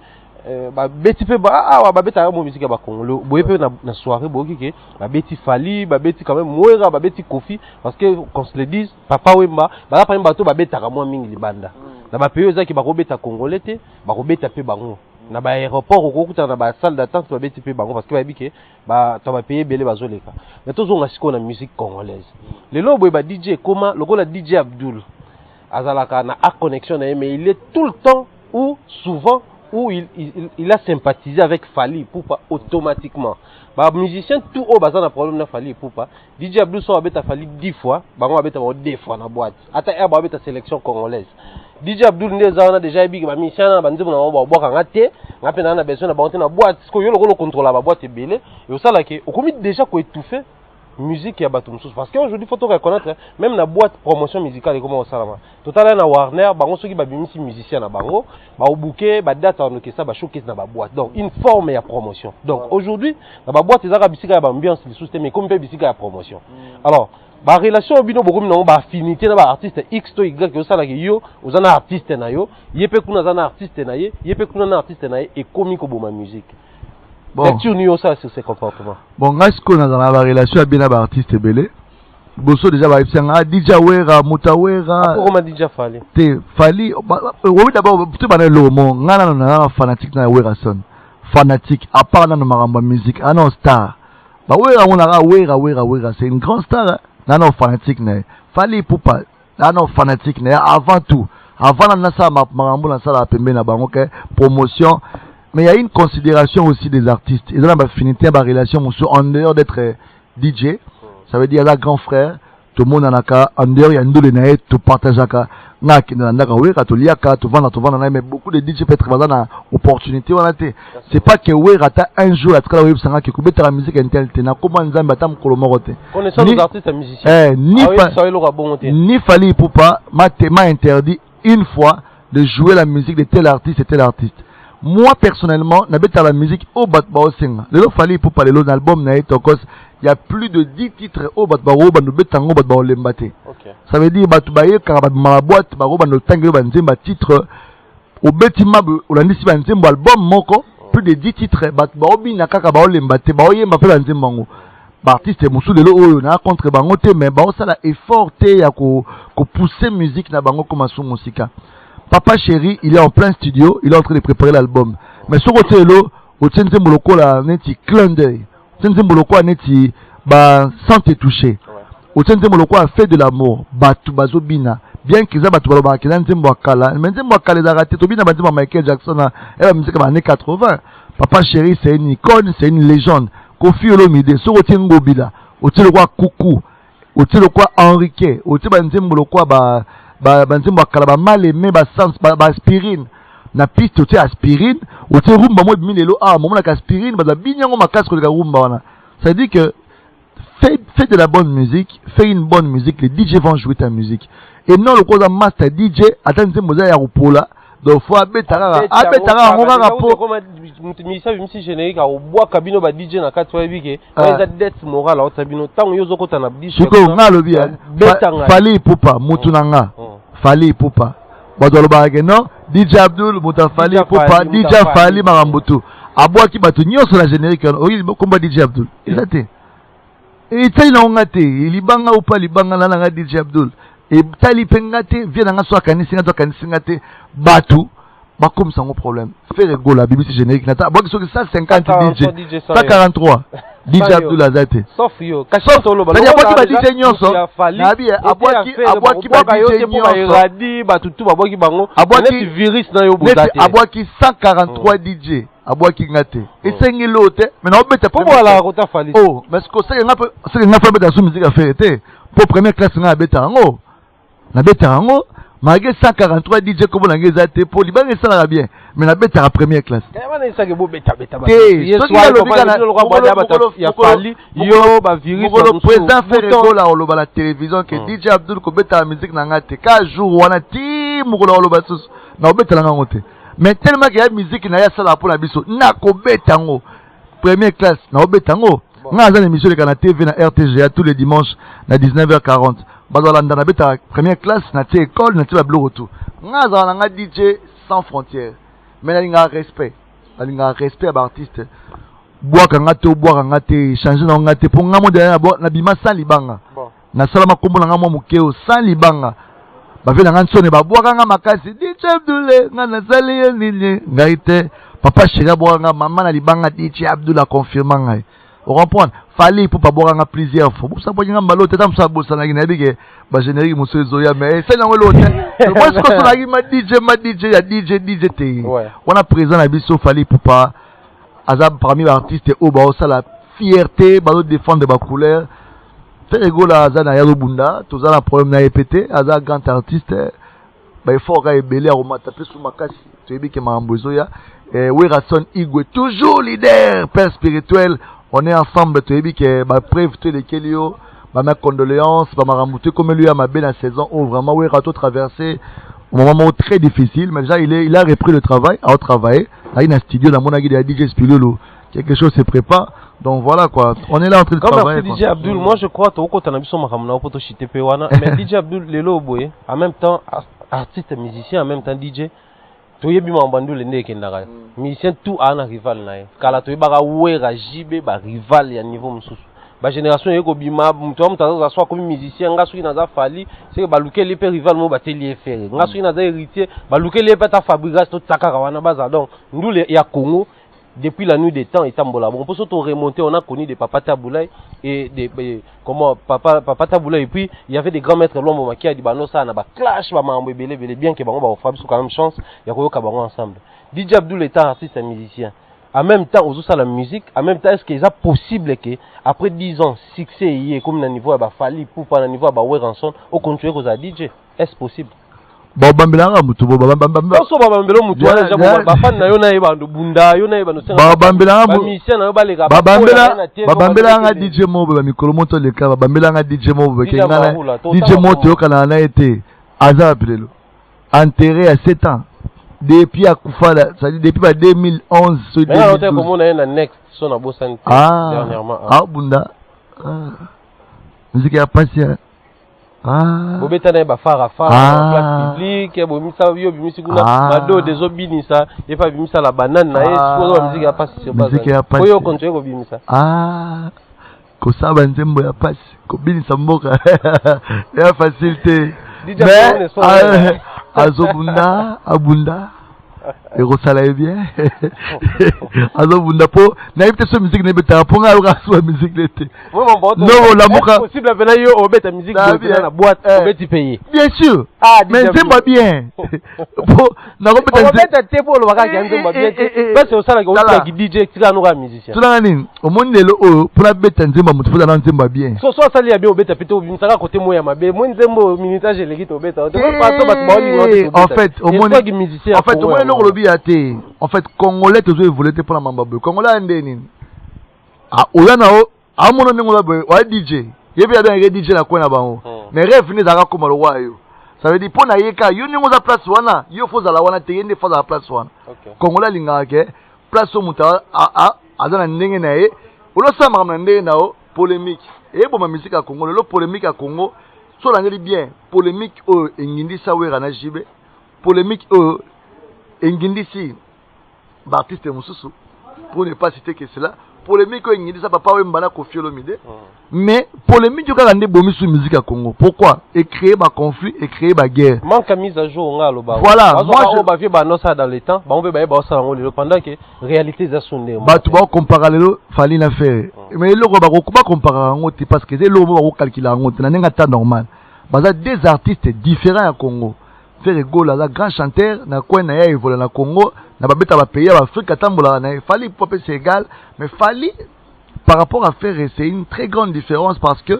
Speaker 2: ba beti pe ba beta mo musique ba Congo boye pe na soirée boki ke ba beti Fali ba beti quand même Moira ba beti Kofi parce que qu'on se le dise Papa Wemba ba pa bato ba beta ka mo mingi libanda na ba peyo ezaki ba ko beta congolais te ba ko beta pe bango na ba aéroport ko kuta na ba salle d'attente ba beti pe bango parce que ba bike ba to ba payer belé bazoleka mais tozo nga siko na musique congolaise le lo boye ba DJ comment le la DJ Abdul azalaka na a connexion na mais il est tout le temps ou souvent où il a sympathisé avec Fali Poupa automatiquement. Bah musicien tout au bazar na problème na Fali Poupa. DJ Abdou so abeta Fali 10 fois, bah on abeta 2 fois na boîte. Ata ba abeta sélection congolaise. DJ Abdul Ndeza on a déjà ébi ba mission na banzemu na ba boka ngate ngape na besoin na banté na boîte ko yo lokolo contrôler ba boîte belé et au ça là que okomi déjà ko étouffer musique ya bato mususu parce que aujourd'hui faut to reconnaître même na boîte promotion musicale comment ça là total na Warner bango soki ba bimisi musicien na bango ba obuke ba date en que ça ba showcase na ba boîte donc une forme ya promotion donc aujourd'hui na ba boîte ezaka bisika ya ba ambiance le système mais comme pe bisika ya promotion alors ba relation bino bokomi na ba affinité na ba artiste X to Y que ça là que yo ozana artiste na yo yepe kuna zana artiste na ye yepe kuna na artiste na ye et komi ko boma musique. Bon. Lecture ça sur ces comportements.
Speaker 1: Bon, est-ce qu'on a dans la relation avec bien artiste belé? Bosso déjà va faire DJ Wera, Mutawera.
Speaker 2: Comment DJ Fali?
Speaker 1: Te Fali, oui d'abord tu m'as le mot, ngana fanatique na Wera son. Fanatique à part dans maramba musique, ah non star. Bah Wera on a Wera, c'est une grande star. Non non fanatique na. Fali Poupa, ah non fanatique na avant tout. Avant na ça marambo na ça la pembe na bango promotion. Mais il y a une considération aussi des artistes. Ils ont une affinité, une relation en dehors d'être DJ. Ça veut dire là grand frère, tout le monde en a qu'à, en dehors il y a une doule naïe, tout partage à qu'à, n'a qu'à oui, tout liaka, tout vendre, mais beaucoup de DJ peuvent être dans une opportunité. C'est pas que oui, rata un jour à travers web sanga qui coupe la musique intelligente. N'a comment nous avons battu pour le morote.
Speaker 2: Connaissant les artistes et musiciens.
Speaker 1: Ni Fali Poupa m'a interdit une fois de jouer la musique de tel artiste et tel artiste. Moi personnellement, n'habite à la musique au Batbao Singa. Le Fali pour parler de l'album Naïtokos, il y a plus de 10 titres au Batbao, Bando Betango, Batbao Lembate. Ça veut dire Batoubaye, Karabama boîte, Baro Bando Tango, Banzemba titre, au Betima, au Landisi Banzemba album Moko, plus de 10 titres, Batbao Binaka, Bao Lembate, Bao Yemba fait Banzembango. Artiste et Moussou de l'eau, on a contre Bangote, mais Bao ça l'a effort, il y a qu'au pousser musique na Bango comme sous Moussika. Papa chéri, il est en plein studio, il est en train de préparer l'album. Mais sur côté là, au Tsenze Moloko là, neti clin d'œil. Tsenze Moloko a neti ba sans te toucher. Au Tsenze Moloko a fait de l'amour, batu bazobina. Bien qu'ils aient batu baloba qu'ils aient nzembo akala, mais nzembo akala da raté to bina bazima Michael Jackson là, elle va musique dans les années 80. Papa chéri, c'est une icône, c'est une légende. Kofi Olomide, sur côté ngobila, au Tsenze quoi Coucou, au Tsenze quoi Henrique, au Tsenze nzembo lokwa banzembo akala ba mal aimé ba sans ba aspirine na piste ote aspirine ote rumba mo bimilelo moment la aspirine ba binyango makasi ko rumba wana. Ça veut dire que fais de la bonne musique, fais une bonne musique, les DJ vont jouer ta musique et non le cause master DJ attends nzembo za ya rupola donc faut abetara ngora rapo
Speaker 2: misa bimisi générique au bois cabino ba DJ na katwa bike za dette morale au tabino tango yozo kota na DJ
Speaker 1: ko ngalo bia Fali Poupa mutunanga Fali Poupa badolo bagé non DJ Abdul muta Fali Poupa DJ Fali marambutu abwa ki batu nyoso la générique oyi komba DJ Abdul ilate et tali na ngate libanga ou pas libanga na nga DJ Abdul et tali pengate vient nga so kanisi ngate batu ba comme ça mon problème faire rigolo la BBC générique nata abwa ki so 150 DJ 143 DJ Abdul Azate
Speaker 2: sauf yo kacho lo
Speaker 1: ba DJ nyoso na bi abwa ki ba DJ nyoso
Speaker 2: radi batutu abwa ki bango net virus na yo bodate
Speaker 1: abwa ki 143 DJ abwa ki ngate esengi lote mais na obeta
Speaker 2: pour voilà kota Fali
Speaker 1: oh parce que c'est nga fa beta sous musique à faire été pour première classe nga beta ngo na beta ngo malgré 143 DJ comme on a gazé pour liban et ça va bien mais na beta à première classe
Speaker 2: yo ba virus
Speaker 1: le président fait rigolo à la télévision que DJ Abdul ko beta la musique na ngate ka jour wana ti mukolo lo basus na beta la ngote mais tellement que la musique na ya sala pour la biso na ko beta ngo première classe na beta ngo nga za émission de Canal TV na RTGA tous les dimanches na 19h40 bazolanda na beta première classe na tie école na tie bablo retour nga za nga DJ sans frontières mais na linga respect à artiste boaka nga te changer na nga te pour nga mo de na bima sans libanga na salama kombo na nga mo mukeo sans libanga bavela nga nsone babwaka nga makasi DJ Abdul nga nazali nini ngaite papa chéri boaka nga mama na libanga DJ Abdul a confirmé ngai on comprend Fali pour pas boire nga plusieurs fois pour ça boire nga mbalo tata msa bossa na ngina bige ba générique muso zoya mais c'est na ngolo te moi ce que ça la ma DJ ya DJ te on a présent na biso Fali pour pas azab parmi les artistes au ba ça la fierté ba défendre ba couleur très rigolo azana ya bunda tous a un problème na répéter azab grand artiste il faut que belé au mataper sous makasi tu es que mambozoya Werason Igwe toujours leader père spirituel on est ensemble tu es que ma preuve tu les kelio ma condoléances ma ramouté comme lui a ma belle saison où vraiment Werato traversé au moment très difficile mais déjà il a repris le travail à travailler là il a un studio dans mon agui de DJ Spilolo quelque chose se prépare donc voilà quoi on est là en train de travailler
Speaker 2: comme DJ Abdul moi je crois to ko tanabiso makamna poto chité pe wana mais DJ Abdul lelo boye en même temps artiste musicien en même temps DJ to yebi mambandu le ndeke ndaka musicien tout ana rival nae kala to yebaka wera jibe ba rival ya niveau mususu ba génération yeko bima mtu mutaza soit comme musicien ngasu inaza fali c'est que ba lukeli pe rival mo bateli faire ngasu inaza héritier ba lukeli pe ta fabrication to takaka wana baza donc ndule ya Congo depuis la nuit des temps, on peut surtout remonter, on a connu des Papa Taboulaye et des comment Papa Taboulaye et puis il y avait des grands maîtres l'homme qui a dit bah non ça n'a pas clash bah mambo belé bien que bah on va faire quand même chance il y a quoi bah ensemble. DJ Abdul est un artiste et musicien. En même temps, on ça la musique. En même temps, est-ce qu'il est possible que après 10 ans succès y est comme le niveau bah Fali pour pas le niveau bah Weranson au continuer aux DJ. Est-ce possible?
Speaker 1: Babambelanga mutu babambelanga
Speaker 2: so babambelo mutu wana jabu bafana na yo na yeba bunda yo na yeba no senga
Speaker 1: babambelanga
Speaker 2: ba musicien na yo baleka
Speaker 1: babambelanga DJ Mobe ba mikolo moto leka babambelanga DJ Mobe ke ngala DJ Moto yo kana na été aza pelelo enterré à 7 ans depuis akufala ça dit depuis 2011 so 2012
Speaker 2: mais on t'a comme on a un next son na bossante dernièrement
Speaker 1: bunda musique ya patient
Speaker 2: bobeta na ba fara place publique bomisa yo bimisi kuna mado dezobinisa efa bimisa la banane na eso musique ya passe sur base oyo kontre ko bimisa
Speaker 1: ko saba nzembo ya passe ko binisa mboka ya facilité mais azobunda abunda et Rosala est bien. Alors vous n'avez pas, n'avez pas cette musique n'avez pas pour avoir la musique l'été. Non, la moka.
Speaker 2: Possible de venir au bête musique de la boîte, au bête payer.
Speaker 1: Bien sûr. Mais c'est pas bien. Pour n'avons pas de
Speaker 2: bête pour le bagage qui est bien. Parce que ça la qui DJ qui a nous musicien.
Speaker 1: Tout la ligne. Au monde le pour la bête nzemba mutu pour la nzemba bien.
Speaker 2: So ça li bien au bête plutôt bien ça côté moi ma bé. Moi nzembo minutage les guitar au bête. En
Speaker 1: fait, au monde en fait au moins le en fait congolais toujours voulaient pour la mambabe congolais ndeni oyana a mono ngola boy wa DJ yebi ada DJ na kwena bango mais rêve ni zaka comme le roi yo ça veut dire pour na yeka yo ni ngoza place wana yo faut la wana te yende faut la place wana congolais linga ke place o muta azana ndenge na ye olo sama na ndenge na o polémique et bon ma musique à Congo le polémique à Congo so la ngeli bien polémique o ngindi sawera na jibe polémique o Ngindisi, Baptiste Moussou, pour ne pas citer que cela, polémique Ngindisa papa Wembana Kofi Olomide, mais polémique quand on est bomi sur musique à Congo. Pourquoi? Et créer ma conflit et créer ma guerre.
Speaker 2: Manque à mise à jour on a le bas.
Speaker 1: Voilà, moi
Speaker 2: je vais faire banosa dans les temps, on va faire banosa pendant que réalité ça sonne.
Speaker 1: Bah tu vas comparer le fallait la faire. Mais le roba pas comparer en autre parce que c'est le roba calculer en autre, n'a pas normal. Bah des artistes différents à Congo. Faire gola la grand chanteur na quoi na ya évoluer na Congo na babeta ba pays ba Afrique tambola na fallait popé c'est égal mais fallait par rapport à faire c'est une très grande différence parce que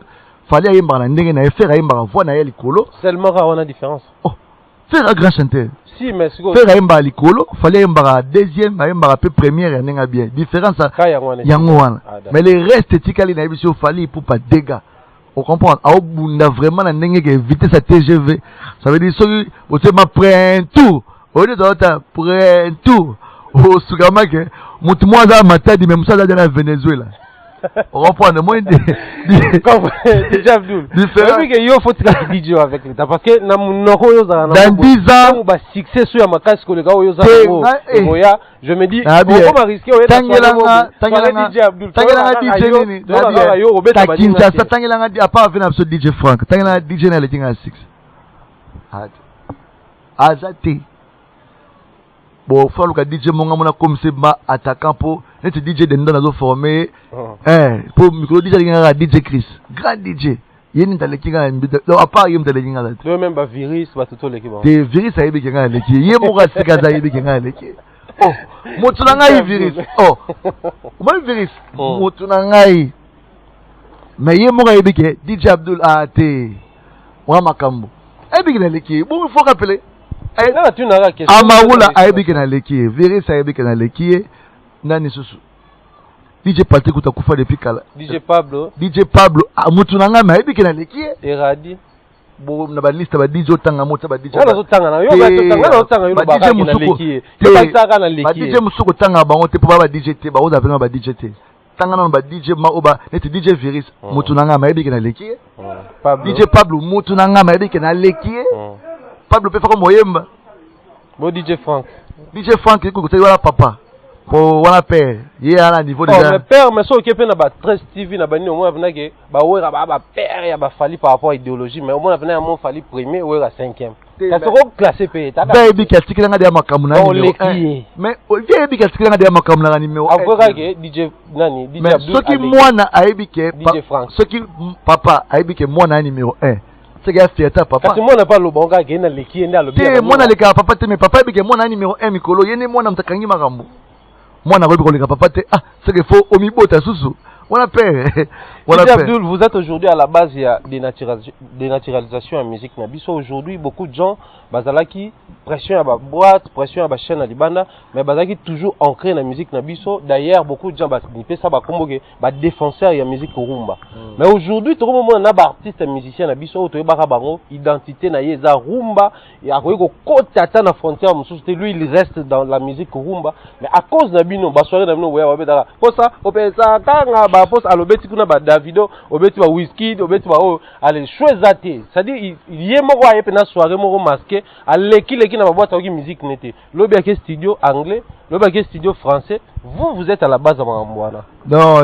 Speaker 1: fallait yemba na ndenge na faire yemba voix na ya likolo
Speaker 2: seulement on a différence
Speaker 1: faire un grand chanteur
Speaker 2: si mais
Speaker 1: faire yemba likolo fallait yemba deuxième yemba peu première ndenge bien différence yango wana mais les restes tikali na biso fallait pour pas dégâts. On comprend. On a vraiment la nègre qui éviter sa TGV. Ça veut dire que vous prend tout. Au lieu de prendre tout. Au Sougama que moi ça m'a dit même ça dans le Venezuela. On comprend le moins
Speaker 2: déjà Abdul. Depuis que yo faut que DJ avec l'État parce que na munoko yo za
Speaker 1: dans 10 ans
Speaker 2: on va succès sur ma casque le gars yo za oya je me dis on va risquer au
Speaker 1: tangelanga DJ Abdul tangelanga DJ nini na Kinshasa tangelanga a pas venir sur DJ Frank tangelanga DJ na le tinga 6 azati bon faut que DJ monga mona comme c'est ma attaquant pour net DJ de ndana zo formé pour micro DJ ngara DJ Chris grand DJ yeni ndale kinga mbida donc à part yem ndale kinga là
Speaker 2: toi même ba virus ba tout les qui bon
Speaker 1: des virus ayebi kinga leki ye mo ga sika za ayebi kinga leki oh motu na ngai virus oh mo virus motu na ngai mais ye mo ga ayebi ke DJ Abdul ate wa makambo ayebi kinga leki bon il faut rappeler Amaoula ayebi ke na leki Véris ayebi ke na leki nani susu DJ Paté kuta kufa depuis kala
Speaker 2: DJ Pablo
Speaker 1: mutu nanga ayebi ke na leki
Speaker 2: Eradi
Speaker 1: bo na ba liste ba DJ otanga mota ba DJ
Speaker 2: na yo ba otanga yo ba na leki ba
Speaker 1: DJ musuko tanga bango te po ba DJ te ba oza venga ba DJ te tanga na ba DJ ma oba neti DJ Véris mutu nanga ayebi ke na leki DJ Pablo mutu nanga ayebi ke na leki Pablo peut faire moyemba.
Speaker 2: Bon DJ Frank
Speaker 1: écoute c'est voilà papa. Pour voilà père. Il est à la niveau déjà.
Speaker 2: Mais père mais so occupé na ba 13 TV na ba ni au moins venait que ba wera ba père ya ba fali par rapport à idéologie mais au moins venait à mon fali premier ou à 5e. Ça sera classé payé.
Speaker 1: Baby qui a tiré nga de makamuna numéro 1. Mais baby qui a tiré nga de makamuna numéro 1.
Speaker 2: Avora que DJ nani DJ Abdul.
Speaker 1: Mais ce qui moi na aibi que
Speaker 2: DJ Frank.
Speaker 1: Ce qui papa aibi que moi na numéro 1. C'est gars fiata papa.
Speaker 2: Parce que moi n'a pas le bon gars qui est dans l'équipe dans le bien.
Speaker 1: Moi na le ka papa te mais papa aibi que moi na numéro 1 mikolo yene moi na mtakangi makambo. Moi na ko le ka papa te c'est que faut omibota susu. Voilà père.
Speaker 2: Voilà père. Abdul, vous êtes aujourd'hui à la base il y a dénaturalisation en musique nabiso aujourd'hui beaucoup de gens bazalaki pression à ba boîte, pression à ba chaîne à libanda mais bazalaki toujours ancré dans la musique nabiso d'ailleurs beaucoup de gens bazalaki ça ba komboke ba défenseur ya musique rumba. Mais aujourd'hui tout le monde na ba artiste musicien nabiso to ba bango identité na yeza rumba ya ko kota ta na frontière mususu lui il reste dans la musique rumba mais à cause na bino ba soirée na bino wa ba dara pour ça opesa kanga ba poste alobeti kuna ba Davido obeti ba Wizkid obeti ba o allez choisir c'est-à-dire il y a moko ayepe na soirée moko masqué aleki leki na ba boîte oki musique nete lobi ak studio anglais lobi ak studio français vous êtes à la base à Mambwana.
Speaker 1: Non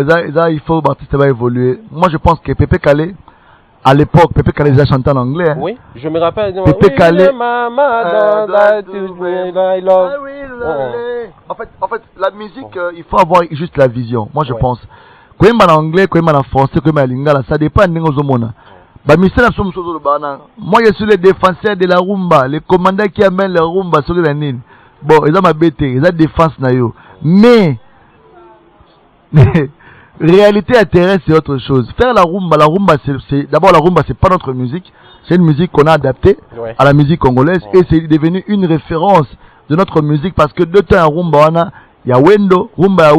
Speaker 1: il faut l'artiste va évoluer. Moi je pense que Pépé Calé à l'époque Pépé Calé déjà chantait en anglais hein.
Speaker 2: Oui je me rappelle
Speaker 1: Pépé Calé en fait la musique il faut avoir juste la vision. Moi je pense quand même en anglais, quand même en français, quand même en lingala, ça dépend de nos bah, moi je suis le défenseur de la rumba, le commandant qui amène la rumba sur la ligne. Bon, ils ont ma bête, ils ont défense na yo. Mais réalité intéressante c'est autre chose. Faire la rumba c'est d'abord la rumba c'est pas notre musique, c'est une musique qu'on a adaptée à la musique congolaise et c'est devenu une référence de notre musique parce que deux temps à rumba on a ya Wendo, rumba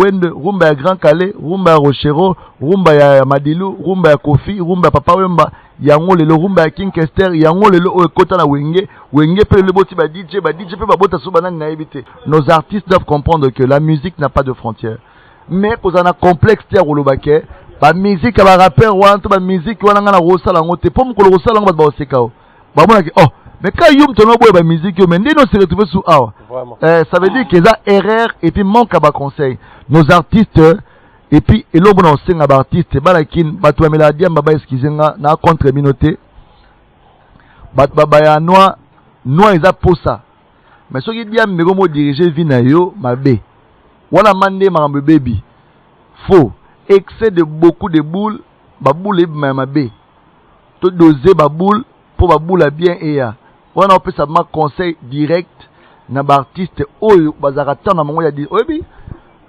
Speaker 1: ya Grand Calais, rumba ya Rochero, rumba ya Madilu, rumba ya Kofi, rumba ya Papa Wemba, yango lelo rumba ya King Kester, yango lelo kota na wenge pe le boti ba DJ pe ba bota suba na éviter. Nos artistes doivent comprendre que la musique n'a pas de frontières. Mais pour un complexe ter olobake, ba musique ba rappeur wa to ba musique wana ngana rosala ngote, po mko rosala ngo ba osekao. Ba mona ke mais quand yum tono boy ba musique yo mais ndino se retrouver sous awa. Ça veut dire qu'ils ont erreur et puis manque à bas conseil. Nos artistes et puis et l'homme on sing à artiste balakin batwa meladia baba excusenga na contre communauté. Bat baba ya noa ils a pour ça. Mais ce qui dit me gomo diriger vina yo mabe. Wala mande marambe baby. Faux. Excès de beaucoup de boules, ba boule mabe. To doser ba boule pour ba boule bien et ya. On a fait ça ma conseil direct na ba artiste oyo bazarata na mongo ya dit obi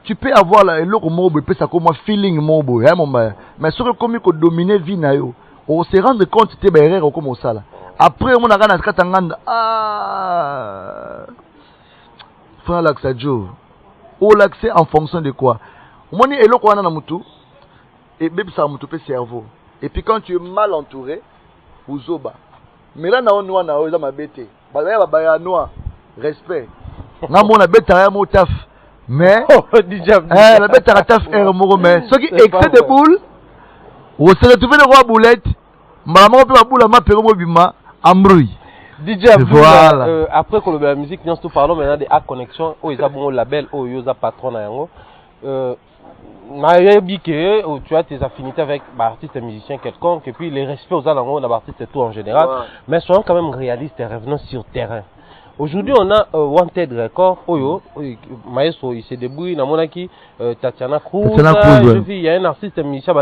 Speaker 1: tu peux avoir la eloko mobo peut ça comme feeling mobo hein mon ba mais sur comme ko dominer vie na yo on se rendre compte te ba erreur comme ça là après on a kana katanganda faut l'accès Joe ou l'accès en fonction de quoi moni eloko wana na mutu et bébé ça mutu pe cerveau et puis quand tu es mal entouré uzoba mais là na on na oza mabete ba ya noa respect. Namona beta mo taf. Mais la beta taf mo mais ce qui excès de boule, on se retrouve le roi boulette, maman peut boule ma péro bima ambrui.
Speaker 2: DJ Abdul voilà. Après que la musique nous parlons maintenant de A Connection, ils ont bon label, ils ont patron na yango. Tu as tes affinités avec artistes et musiciens quelconque et puis les respects aux alentours de l'artiste et tout en général, mais soyons quand même réalistes et revenons sur terrain. Aujourd'hui, on a Wanted Record, Maestro, il se débrouille, Namonaki, Tatiana Cruz, il y a un artiste musicien,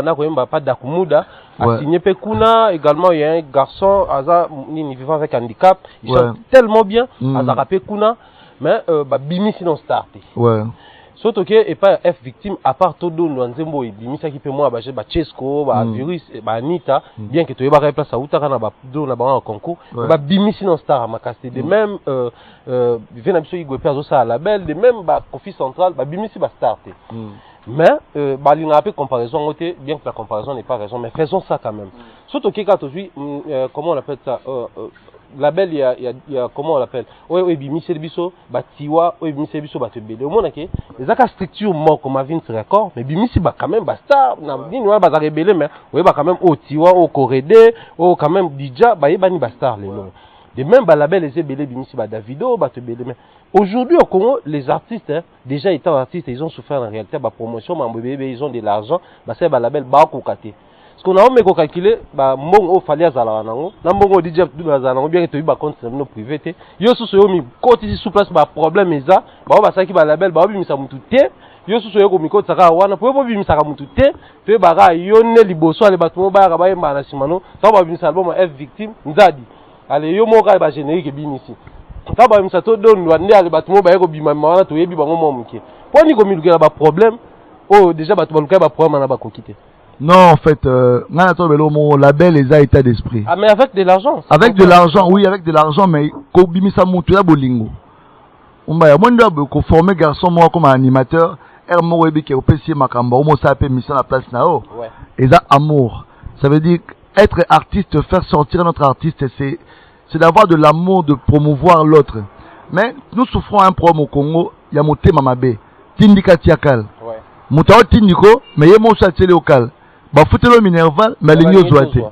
Speaker 2: pas Dakumuda, a signé Pekuna, également il y a un garçon, Aza, vivant avec handicap, il chante tellement bien, Aza Pekuna, mais Bimi sinon starté. Surtout que et pas F victime à part tout don nzembo ibimisa qui peut moi ba Chesco ba virus ba Anita bien que tu ba place à utaka na ba don na ba concours ba bimisi non star makasti de même vient biso igwe perso ça label de même ba Kofi Central ba bimisi ba star té mais bah il y a un peu de comparaison côté bien que la comparaison n'est pas raison mais faisons ça quand même surtout que quand aujourd'hui comment on appelle ça label il y a comment on l'appelle oui bimisi biso ba tiwa oui bimisi biso ba tebele au moins que les actes structure mort comme Vince Record mais bimisi ba quand même ba star na ni ba za rebelle mais oui ba quand même au tiwa au Corédé au quand même Dija ba yeba ni ba star les noms de même ba label les ébélés bimisi ba Davido ba tebele mais aujourd'hui au Congo les artistes déjà étant artistes ils ont souffert en réalité ba promotion bébé ils ont de l'argent ba c'est ba label ba kokate ce qu'on a même calculé ba mbongo fallait azala nango na mbongo DJ azala nango bien que tu ba compte no privé té yo sous yo mi côté sous place ba problème eza ba saki ba label ba bimisa mutu té yo sous yo ko mi côté saka wana po bimisa ka mutu té pe ba ga yo ne liboso ale batu ba ga ba yemba na simano ta ba bimisa album F victime nzadi ale yo mo ka ba générique bimisi ta ba bimisa to don wande ale batu ba ko bima wana to yebi bango mo muke po ni ko mi lugela ba problème oh déjà batu ba lugela ba problème na ba kokité.
Speaker 1: Non, en fait, mon label les a état d'esprit.
Speaker 2: Ah, mais avec de l'argent.
Speaker 1: Avec de l'argent, oui, avec de l'argent, mais Kobimisa Moutuya Bolingo. On va former garçon moi comme animateur. Ermo Webi qui est au PC Makamba, on m'a appelé mission à la place Nao. Et ça, amour. Ça veut dire être artiste, faire sortir notre artiste, c'est d'avoir de l'amour, de promouvoir l'autre. Mais nous souffrons un problème au Congo, il y a Moté Mamabe, Tindika Tiakal. Moutao Tindiko, mais il y a mon chat local. Bah foutez-le Minerval, mais les news ouaté.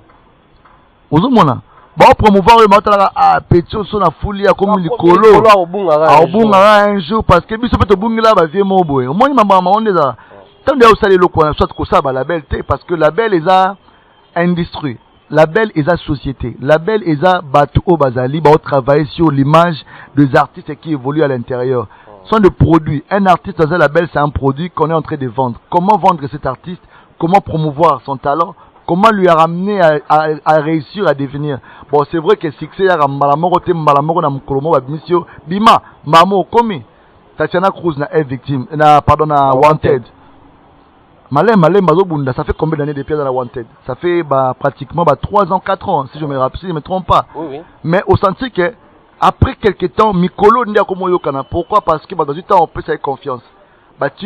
Speaker 1: Ozumona. Bah promouvoir le matala à pétion son a fouli à comme le colo. À Obungara un jour parce que biso peut Obungla va vieux moboé. Au moins maman on est là. Tant de aussi le coin soit que ça bah label té parce que label est à industrie. Label est à société. Label est à batu au bazali bah travailler sur l'image des artistes qui évoluent à l'intérieur. Sont des produits. Un artiste dans un label c'est un produit qu'on est en train de vendre. Comment vendre cet artiste? Comment promouvoir son talent, comment lui ramener à réussir à devenir. Bon, c'est vrai que succès, il y a Bima, Mamo, Komi, Tatiana Cruz na victime, pardon, na Wanted. Malem, ça fait combien d'années depuis dans la Wanted? Ça fait pratiquement 3 ans, 4 ans, si je ne me trompe pas.
Speaker 2: Oui.
Speaker 1: Mais au senti que, après quelques temps, Mikolo Ndia Komo Yokana. Pourquoi? Parce que dans du temps, on peut s'avoir confiance.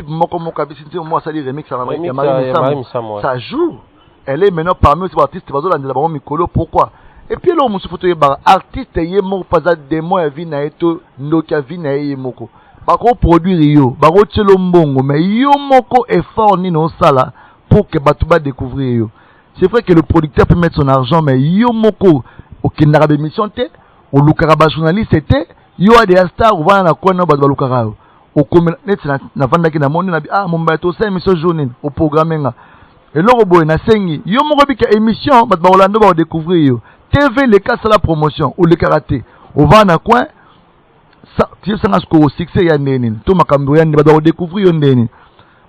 Speaker 1: Moi ça dit remix ça joue. Elle est maintenant parmi les artistes Mikolo. Pourquoi? Et puis là on se fout artiste yemo pas des mots vina eto ndoka vina yemoko bako produire yo bako tshelo mbongo mais yo moko effort ni non sala pour que batuba découvrir yo. C'est vrai que le producteur peut mettre son argent mais yo moko okendaka d'émission té au lukara ba journaliste té yo a des stars va na kona ba lukara au comme na vanda ki na monde na ah mon bateau c'est émission journée au programme nga et loro boy na sengi yo moko bika émission ba Orlando ba découvrir yo TV les cas la promotion ou le karaté au va na coin ça tu sais ce que succès ya neni to makambo ya ba découvrir yo neni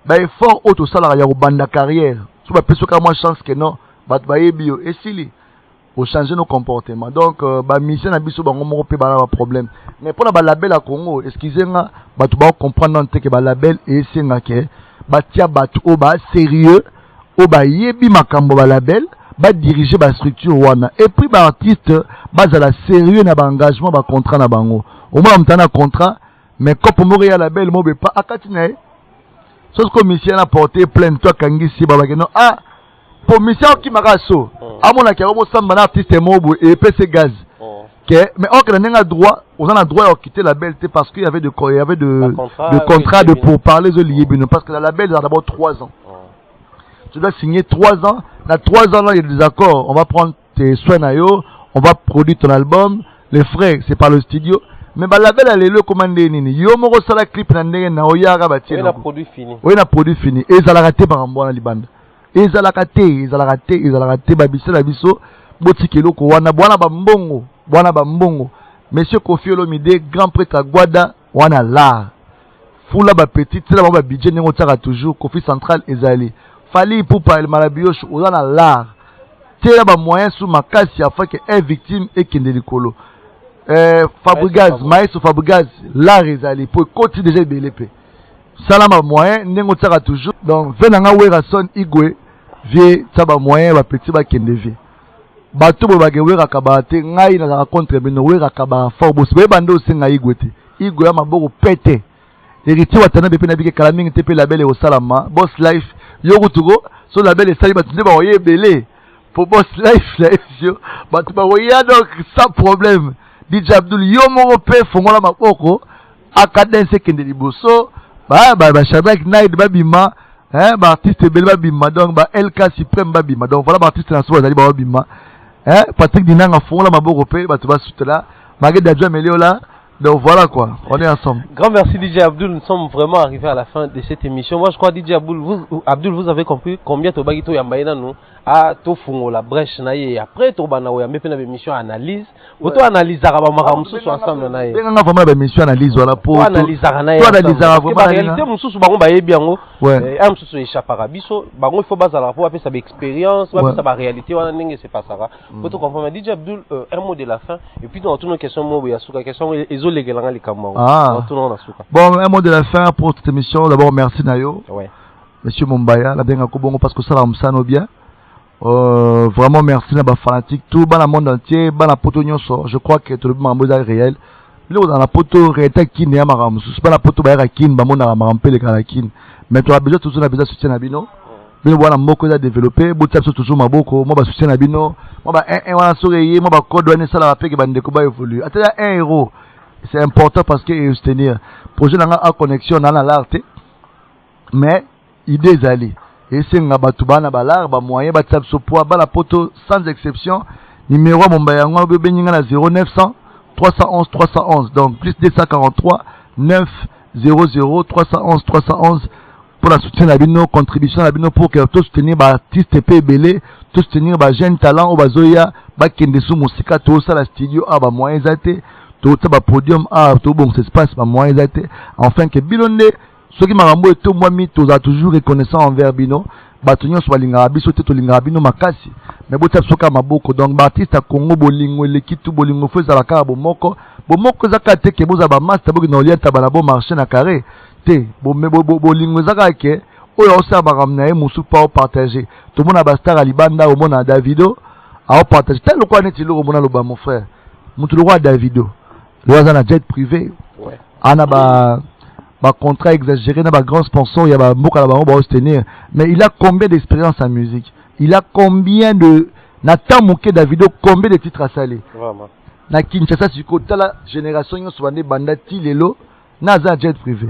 Speaker 1: ba effort auto salaire ya banda carrière so ba peso ka moi chance que non ba yebi yo esili pour changer nos comportements. Donc, mission à biso bango moko pe ba problème. Mais pour la label à Congo, excusez-moi, tu vas comprendre que ba label et senga ke ba tia batu o ba sérieux, o ba yebi makambo ba label, ba diriger ba structure wana. Et puis ba artiste ba za la sérieux na ba engagement ba contrat na bango. Au moins mtana contrat, mais quand pour mourir label mo be pas akatina. Sauf que mission a porté plainte toi kangi si ba non ah pour mission qui m'a rasso à mon accord on s'en va artiste mobo et PC gaz mais on a droit à quitter la belle parce qu'il y avait de contrat de pour parler de l'IEBINO parce que la label a d'abord 3 ans tu dois signer 3 ans dans 3 ans là il y a des accords on va prendre tes soins on va produire ton album les frais c'est par le studio mais la label elle est le commandé nini yo moko sala clip na ndenge na oyaka ba tiena
Speaker 2: produit fini
Speaker 1: oui na produit fini et ça l'a raté par mbona libanda ils ont raté babisela biso botikelo ko wana bwana bambongo monsieur Kofi Olomide grand prêtre Guada wana la fula ba petite là ba budget nengo tsaka toujours Kofi Central ezali fali pour parler malabioche wana la tela ba moyen sous makasi afin que un victime et kende likolo Fabregas maestro Fabregas la ezali pour côté déjà belépé salama moyen nengo tsaka toujours donc venanga wera son igwe vie tsaba moyen ba petit ba kende vie bato bo bage wera kabate ngai na contre bino wera kaba fort bo se bando singa igwe te igwe ya maboko pete héritier watana bepe na bike kala mingi te pe label e salama boss life yo kutugo so label e sali batunde ba oye belé pour boss life yo bato ba oye donc sans problème DJ Abdul yo mo pe fongola maboko akadense kende liboso ba Shadrack Night ba bima ba artiste bel ba bima donc ba LK Supreme ba bima donc voilà ba artiste na so bazali ba bima Patrick Dinanga fongola maboko pe bato ba sutela magé d'adjoint melio là. Donc voilà quoi, on est ensemble.
Speaker 2: Grand merci DJ Abdul, nous sommes vraiment arrivés à la fin de cette émission. Moi je crois DJ Abdul, vous avez compris combien de bagito yambaina nous a to fungo la brèche na et après to bana ya mepe na émission analyse. Auto analyse ba makamusu ensemble na ye.
Speaker 1: Benga vraiment émission analyse voilà pour
Speaker 2: analyse na ye.
Speaker 1: To analyse vraiment
Speaker 2: la réalité mususu bango ba yebi yango.
Speaker 1: Ouais.
Speaker 2: Am mususu échappera biso, bango il faut bazala pour appeler ça expérience, pour appeler ça réalité wana ndenge c'est pas ça. Auto comprendre DJ Abdul un mot de la fin et puis dans toutes nos questions mo ya suka question bon,
Speaker 1: un mot de la fin pour cette émission. D'abord, merci Nayo.
Speaker 2: Ouais.
Speaker 1: Monsieur Mumbaya, la dernière Kobongo, parce que ça va me bien. Vraiment, merci à la fanatique. Tout dans le monde entier, dans la poto je crois que tout le monde est réel. Là, dans la poto, réalité qui n'est pas pas la poto, bah, qui n'est pas les kalakin. Mais tu as besoin toujours de soutien à Bino. Bino, voilà, moi, que j'ai développé. Boutab, toujours ma boko. Moi, bah, soutien à Bino. Moi, bah, un sourire. Moi, bah, code, douane, ça, la rappel, qui va nous découvrir évolue. Attends, un héros. C'est important parce que soutenir projet n'a pas connexion dans l'art mais idée allées et c'est un batubana balar ba moyen ba tap so poids ba la poto sans exception numéro Mombayango be beninga na 0900 311 311 donc plus 243 900 311 311 pour la soutien la bino contribution la bino pour que tout soutenir ba artiste pe belé tout soutenir ba jeune talent au bazoya ba kende sou musika to ça la studio a ba moyen zaté tout ça podium tout bon ça se passe pas moins été enfin que bilonde ceux qui m'ont tout moi mis tous a toujours reconnaissant envers Bino batonyo soit lingabi sauter to lingabi no makasi mais bota soka maboko donc artiste Congo bolingo lekitu bolingo fo za la bomoko zakate ke boza ba master bo no lieta bana bo marché na carré te bolingo zakake oyo osa ba ramna e musu pa partager tout le monde a bastar alibanda au mona Davido a partager tel quoi net lo mona lo ba mon frère mutu le roi Davido le a jet privé
Speaker 2: ouais
Speaker 1: ana ba contrat exagéré na ba grand sponsor il y a ba moka la ba tenir mais il a combien d'expérience en musique il a combien de Nathan Mouké Davido combien de titres à saler
Speaker 2: vraiment
Speaker 1: na Kinshasa siko tala génération yo soane bandati lelo na za jet privé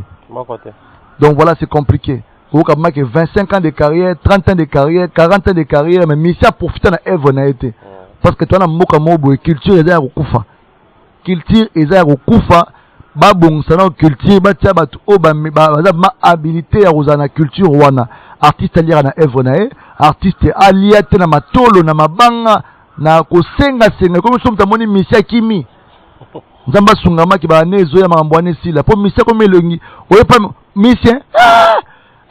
Speaker 1: donc voilà c'est compliqué au cas que 25 ans de carrière 30 ans de carrière 40 ans de carrière mais mission profiter na œuvre na été parce que toi na moka mobo culture eza kufa culture eza kufa ba bon sana culture ba tia ba o ba ma habilité ya rozana culture wana artiste aliera na œuvre na artiste aliate na matolo na mabanga na kosenga senga comme somme tamoni misia kimi nzamba sungama ki ba nezo ya makambo ane sila po misia comme elongi oyepa misia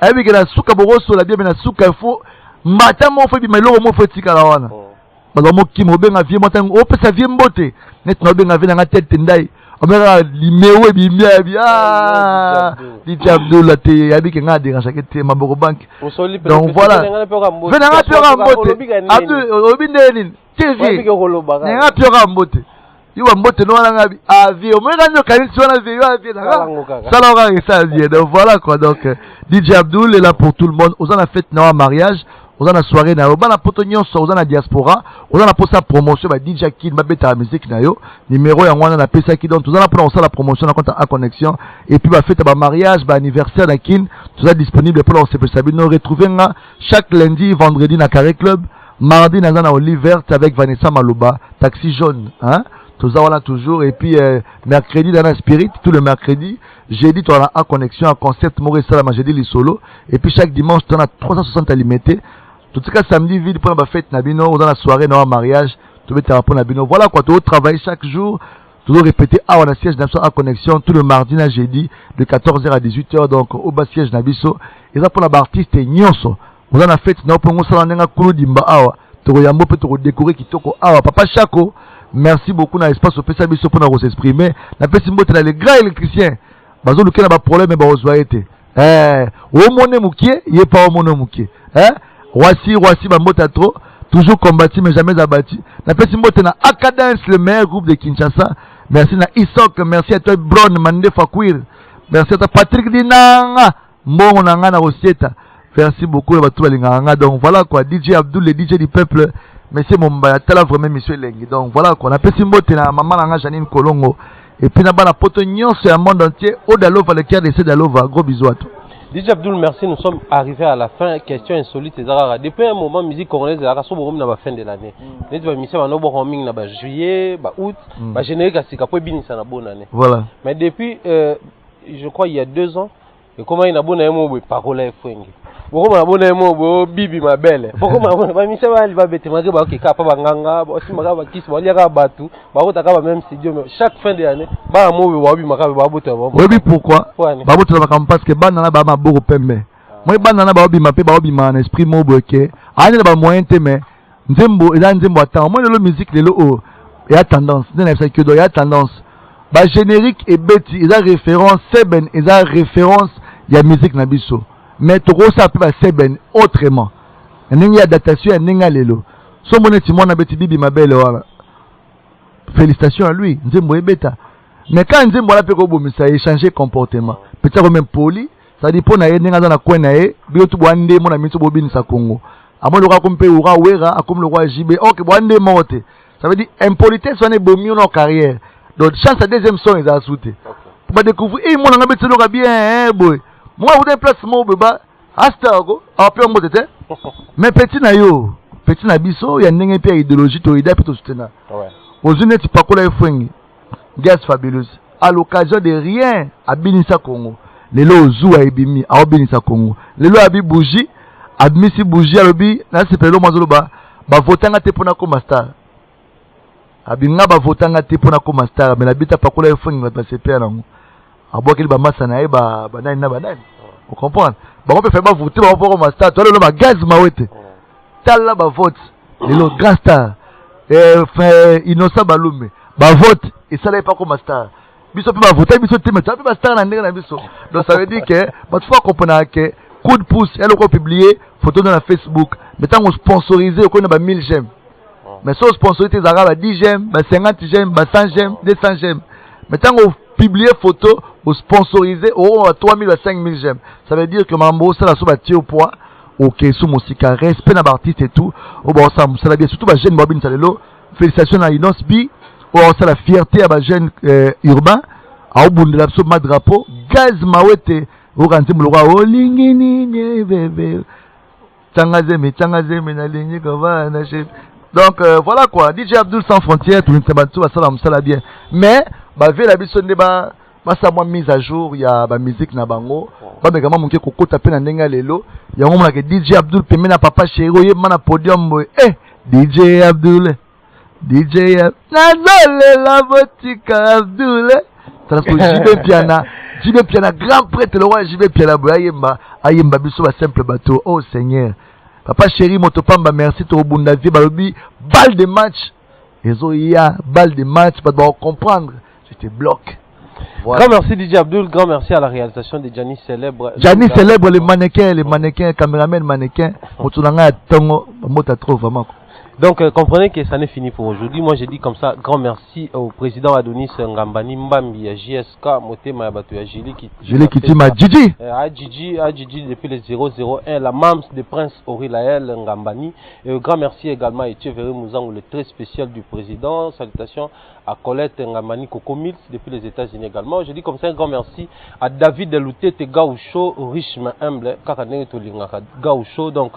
Speaker 1: ayebi ke na suka boroso la bien na suka fo mata mo fo bi meloko mo fo tika la wana ba mo kimi obenga vie mo tango o pesa vie mbote net na obenga vie na tête ndai omera limewe bimia bia DJ Abdul la te yabi ke nga dérange ke te maboko bank donc voilà venanga pioka mbote Abdul obindeni TV nga pioka mbote yuwa mbote no wana ngabi avi omera nyo kanisi wana vie avi na sala nga ça vie donc voilà quoi donc DJ Abdul est là pour tout le monde aux en fête na mariage aux en soirée na bana potonyo so aux en diaspora aux en pour sa promotion ba DJ Kid ba beta musique na yo numéro ya ngwana na pesa ki donc tous en pour la promotion na compte à connexion et puis ba fête ba mariage ba anniversaire na Kin tout ça disponible pour on se peut sabino retrouver chaque lundi vendredi na Carré Club mardi na na Olive Verte avec Vanessa Maloba taxi jaune hein tout ça voilà toujours et puis mercredi dans la Spirit tout le mercredi jeudi tu as la connexion à concept Maurice Salama jeudi les solo et puis chaque dimanche tu as 360 alimentés tout ça samedi vide pour la fête nabino ou dans la soirée dans un mariage tu veux te répondre nabino voilà quoi tu travailles chaque jour tu dois répéter à on a siège dans à connexion tout le mardi na jeudi de 14h à 18h donc au bas siège nabiso et ça pour la artiste nyonso vous en a fait na pour on sala nga kulu dimba awa to yambo peut te décorer kitoko awa papa Chako. Merci beaucoup na espace au pesa biso pour nous exprimer na pesi mbote na les grands électriciens bazo luke na ba problème ba ozwa été Omone Moukié, il est pas Omone Moukié. Roissy, Bambota trop, toujours combattu, mais jamais abattu. La petite mbote na Akadance, le meilleur groupe de Kinshasa. Merci na Isok, merci à toi, Bron, Mande Fakwir. Merci à toi, Patrick Dinanga, Mbongo Nanga na Rosieta. Merci beaucoup, donc voilà quoi, DJ Abdul, le DJ du peuple. Monsieur Mombaya, tel vraiment monsieur Lengi. Donc voilà quoi, on a petit mot na maman Nanga Janine Kolongo. Et puis on a poto sur le monde entier. Odalova, le cœur d'essai d'Alova. Gros bisous à toi.
Speaker 2: DJ Abdul, merci. Nous sommes arrivés à la fin. Question insolite. Depuis un moment, musique congolaise, la race au la fin de l'année. Nous avons mis ça en juillet, août, générique à Sikapo, binisa na bonne année.
Speaker 1: Voilà.
Speaker 2: Mais depuis, je crois, il y a 2 ans, et comment il a bonne année, parole est fouingue. Pourquoi ma bonne année, bibi ma belle. Pourquoi ma bonne année, il va bêter, ma gueule, qui capa, banganga, si ma gaba kiss, ma liaga batu, ma route à même studio, mais chaque fin d'année, bah, moi, wabi, ma gaba, babote,
Speaker 1: oui, pourquoi? Babote, parce que banana, bah, ma beau pembe. Moi, banana, babi, ma paix, babi, ma esprit, mon bouquet. Année, bah, moyen, mais, nzembo, et là, nzembo, attends, moi, le musique, les lots, il y a tendance, il y a tendance. Bah, générique et bêti, il y a référence, seben, il y a référence, il y a musique, nabiso. Mais tu as appelé Seben autrement. Il y a datation, il y a lelo. Son bonnet, Simon a bêti bibi ma belle. Félicitations à lui. Mais quand Nzembo a fait échanger comportement, peut-être même poli, ça dépend de la coin nae, biotu boande mon ami to bobini sa Congo. À moi le roi comme Peura Wera, comme le roi JB, ok boande morte. Ça veut dire impolitesse on est beau mieux en carrière. Donc chance à deuxième son ils a sauté. Pour découvrir, mon ami bêti le bien, boy. Moi, vous avez place mon bébé, Astago, après on était. Mais petit na yo, petit na biso, il y a une idéologie, tu as plutôt soutenir. Aux unes, tu pas quoi les fringues. Gaz fabuleuse. À l'occasion de rien, à Binissa Congo. Les lots zou à Ebimi, à Binissa Congo. Les lots à bougie, à Missi bougie à l'obi, là c'est pas le mazoloba. Ba votanga te pona comme star. Abinga ba votanga te pona comme star, mais la bita pas quoi les fringues, va passer père là. Aboua qu'il va massanaï, bah nani. Vous comprenez? Bah on peut faire ma voter, bah on peut faire ma star. Toi le ma gaz ma ouete. Tal là bah vote. Les lots grand star. Innocent Balume. Bah vote. Et ça là pas comme ma star. Biso peut ma voter, biso te mettre. Ça peut ma star l'année dans biso. Donc ça veut dire que, bah tu vois comprendre que coup de pouce, elle a publié photo dans la Facebook. Mais tant qu'on sponsorisé, on a 1000 j'aime. Mais si on sponsorise tes arabes à 10 j'aime, 50 j'aime, 100 j'aime, 200 j'aime. Mais tant qu'on publier photo ou sponsoriser au 3000 à 5000 j'aime. Ça veut dire que Mambo ça la souba au poids OK sous musique respect na artiste et tout. Oh bon ça la bien surtout ba jeune Bobine Salelo. Félicitations à Inos B. Oh ça la fierté à ba jeune urbain. A obunde la ma drapeau gaz mawete au kanti mulwa o lingini ni bébé. Tangazeme na lingi kova na chef. Donc voilà quoi, DJ Abdul sans frontières, tout le monde ça la bien. Mais bah vu la biso ndeba masa moi mise à jour, il y a ba musique na bango. Ba be kama monke kokota pe na ndenga lelo. Ya ngomla ke DJ Abdul peme na papa chéri ye mana podium boy. DJ Abdul. DJ Nazole la botika Abdul. Ça se JB Piana grand prêtre le roi JB Piana boy ayemba biso ba simple bateau. Oh Seigneur. Papa chéri motopamba merci to bunda vie balobi balle de match. Ezoya balle de match pas de comprendre. Je te bloque.
Speaker 2: Voilà. Grand merci DJ Abdul, grand merci à la réalisation de Gianni Célèbre.
Speaker 1: Gianni Célèbre, les mannequins, caméramen, mannequins. Motunanga tongo, mota trop vraiment.
Speaker 2: Donc comprenez que ça n'est fini pour aujourd'hui. Moi j'ai dit comme ça, grand merci au président Adonis Ngambani Mbambi, à JSK, Motema Yabatou, à Gili
Speaker 1: Kitima, Gigi.
Speaker 2: À Gigi depuis le 001, la Mams de Prince Aurilaël Ngambani. Et grand merci également à Etcheverry Mouzango, le très spécial du président. Salutations à Colette Ngambani Coco Mills depuis les États-Unis également. Je dis comme ça un grand merci à David Deloutete Gaoucho, riche mais humble, Kakane Tolingaka Gaoucho. Donc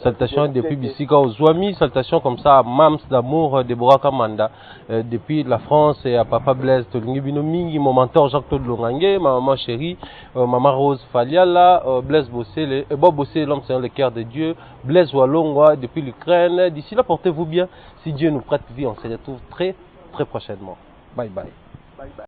Speaker 2: salutations depuis Bissika aux Zouami, salutations comme ça à Mams d'amour Deborah Kamanda depuis la France et à Papa Blaise Tolingi Binomingi, mon mentor Jacques-Claude Longangue, ma maman chérie, maman Rose Faliala, Blaise Bossé, Bob Bossé, l'homme c'est le cœur de Dieu, Blaise Wallongwa depuis l'Ukraine. D'ici là, portez-vous bien. Si Dieu nous prête vie, on se retrouve très prochainement. Bye bye.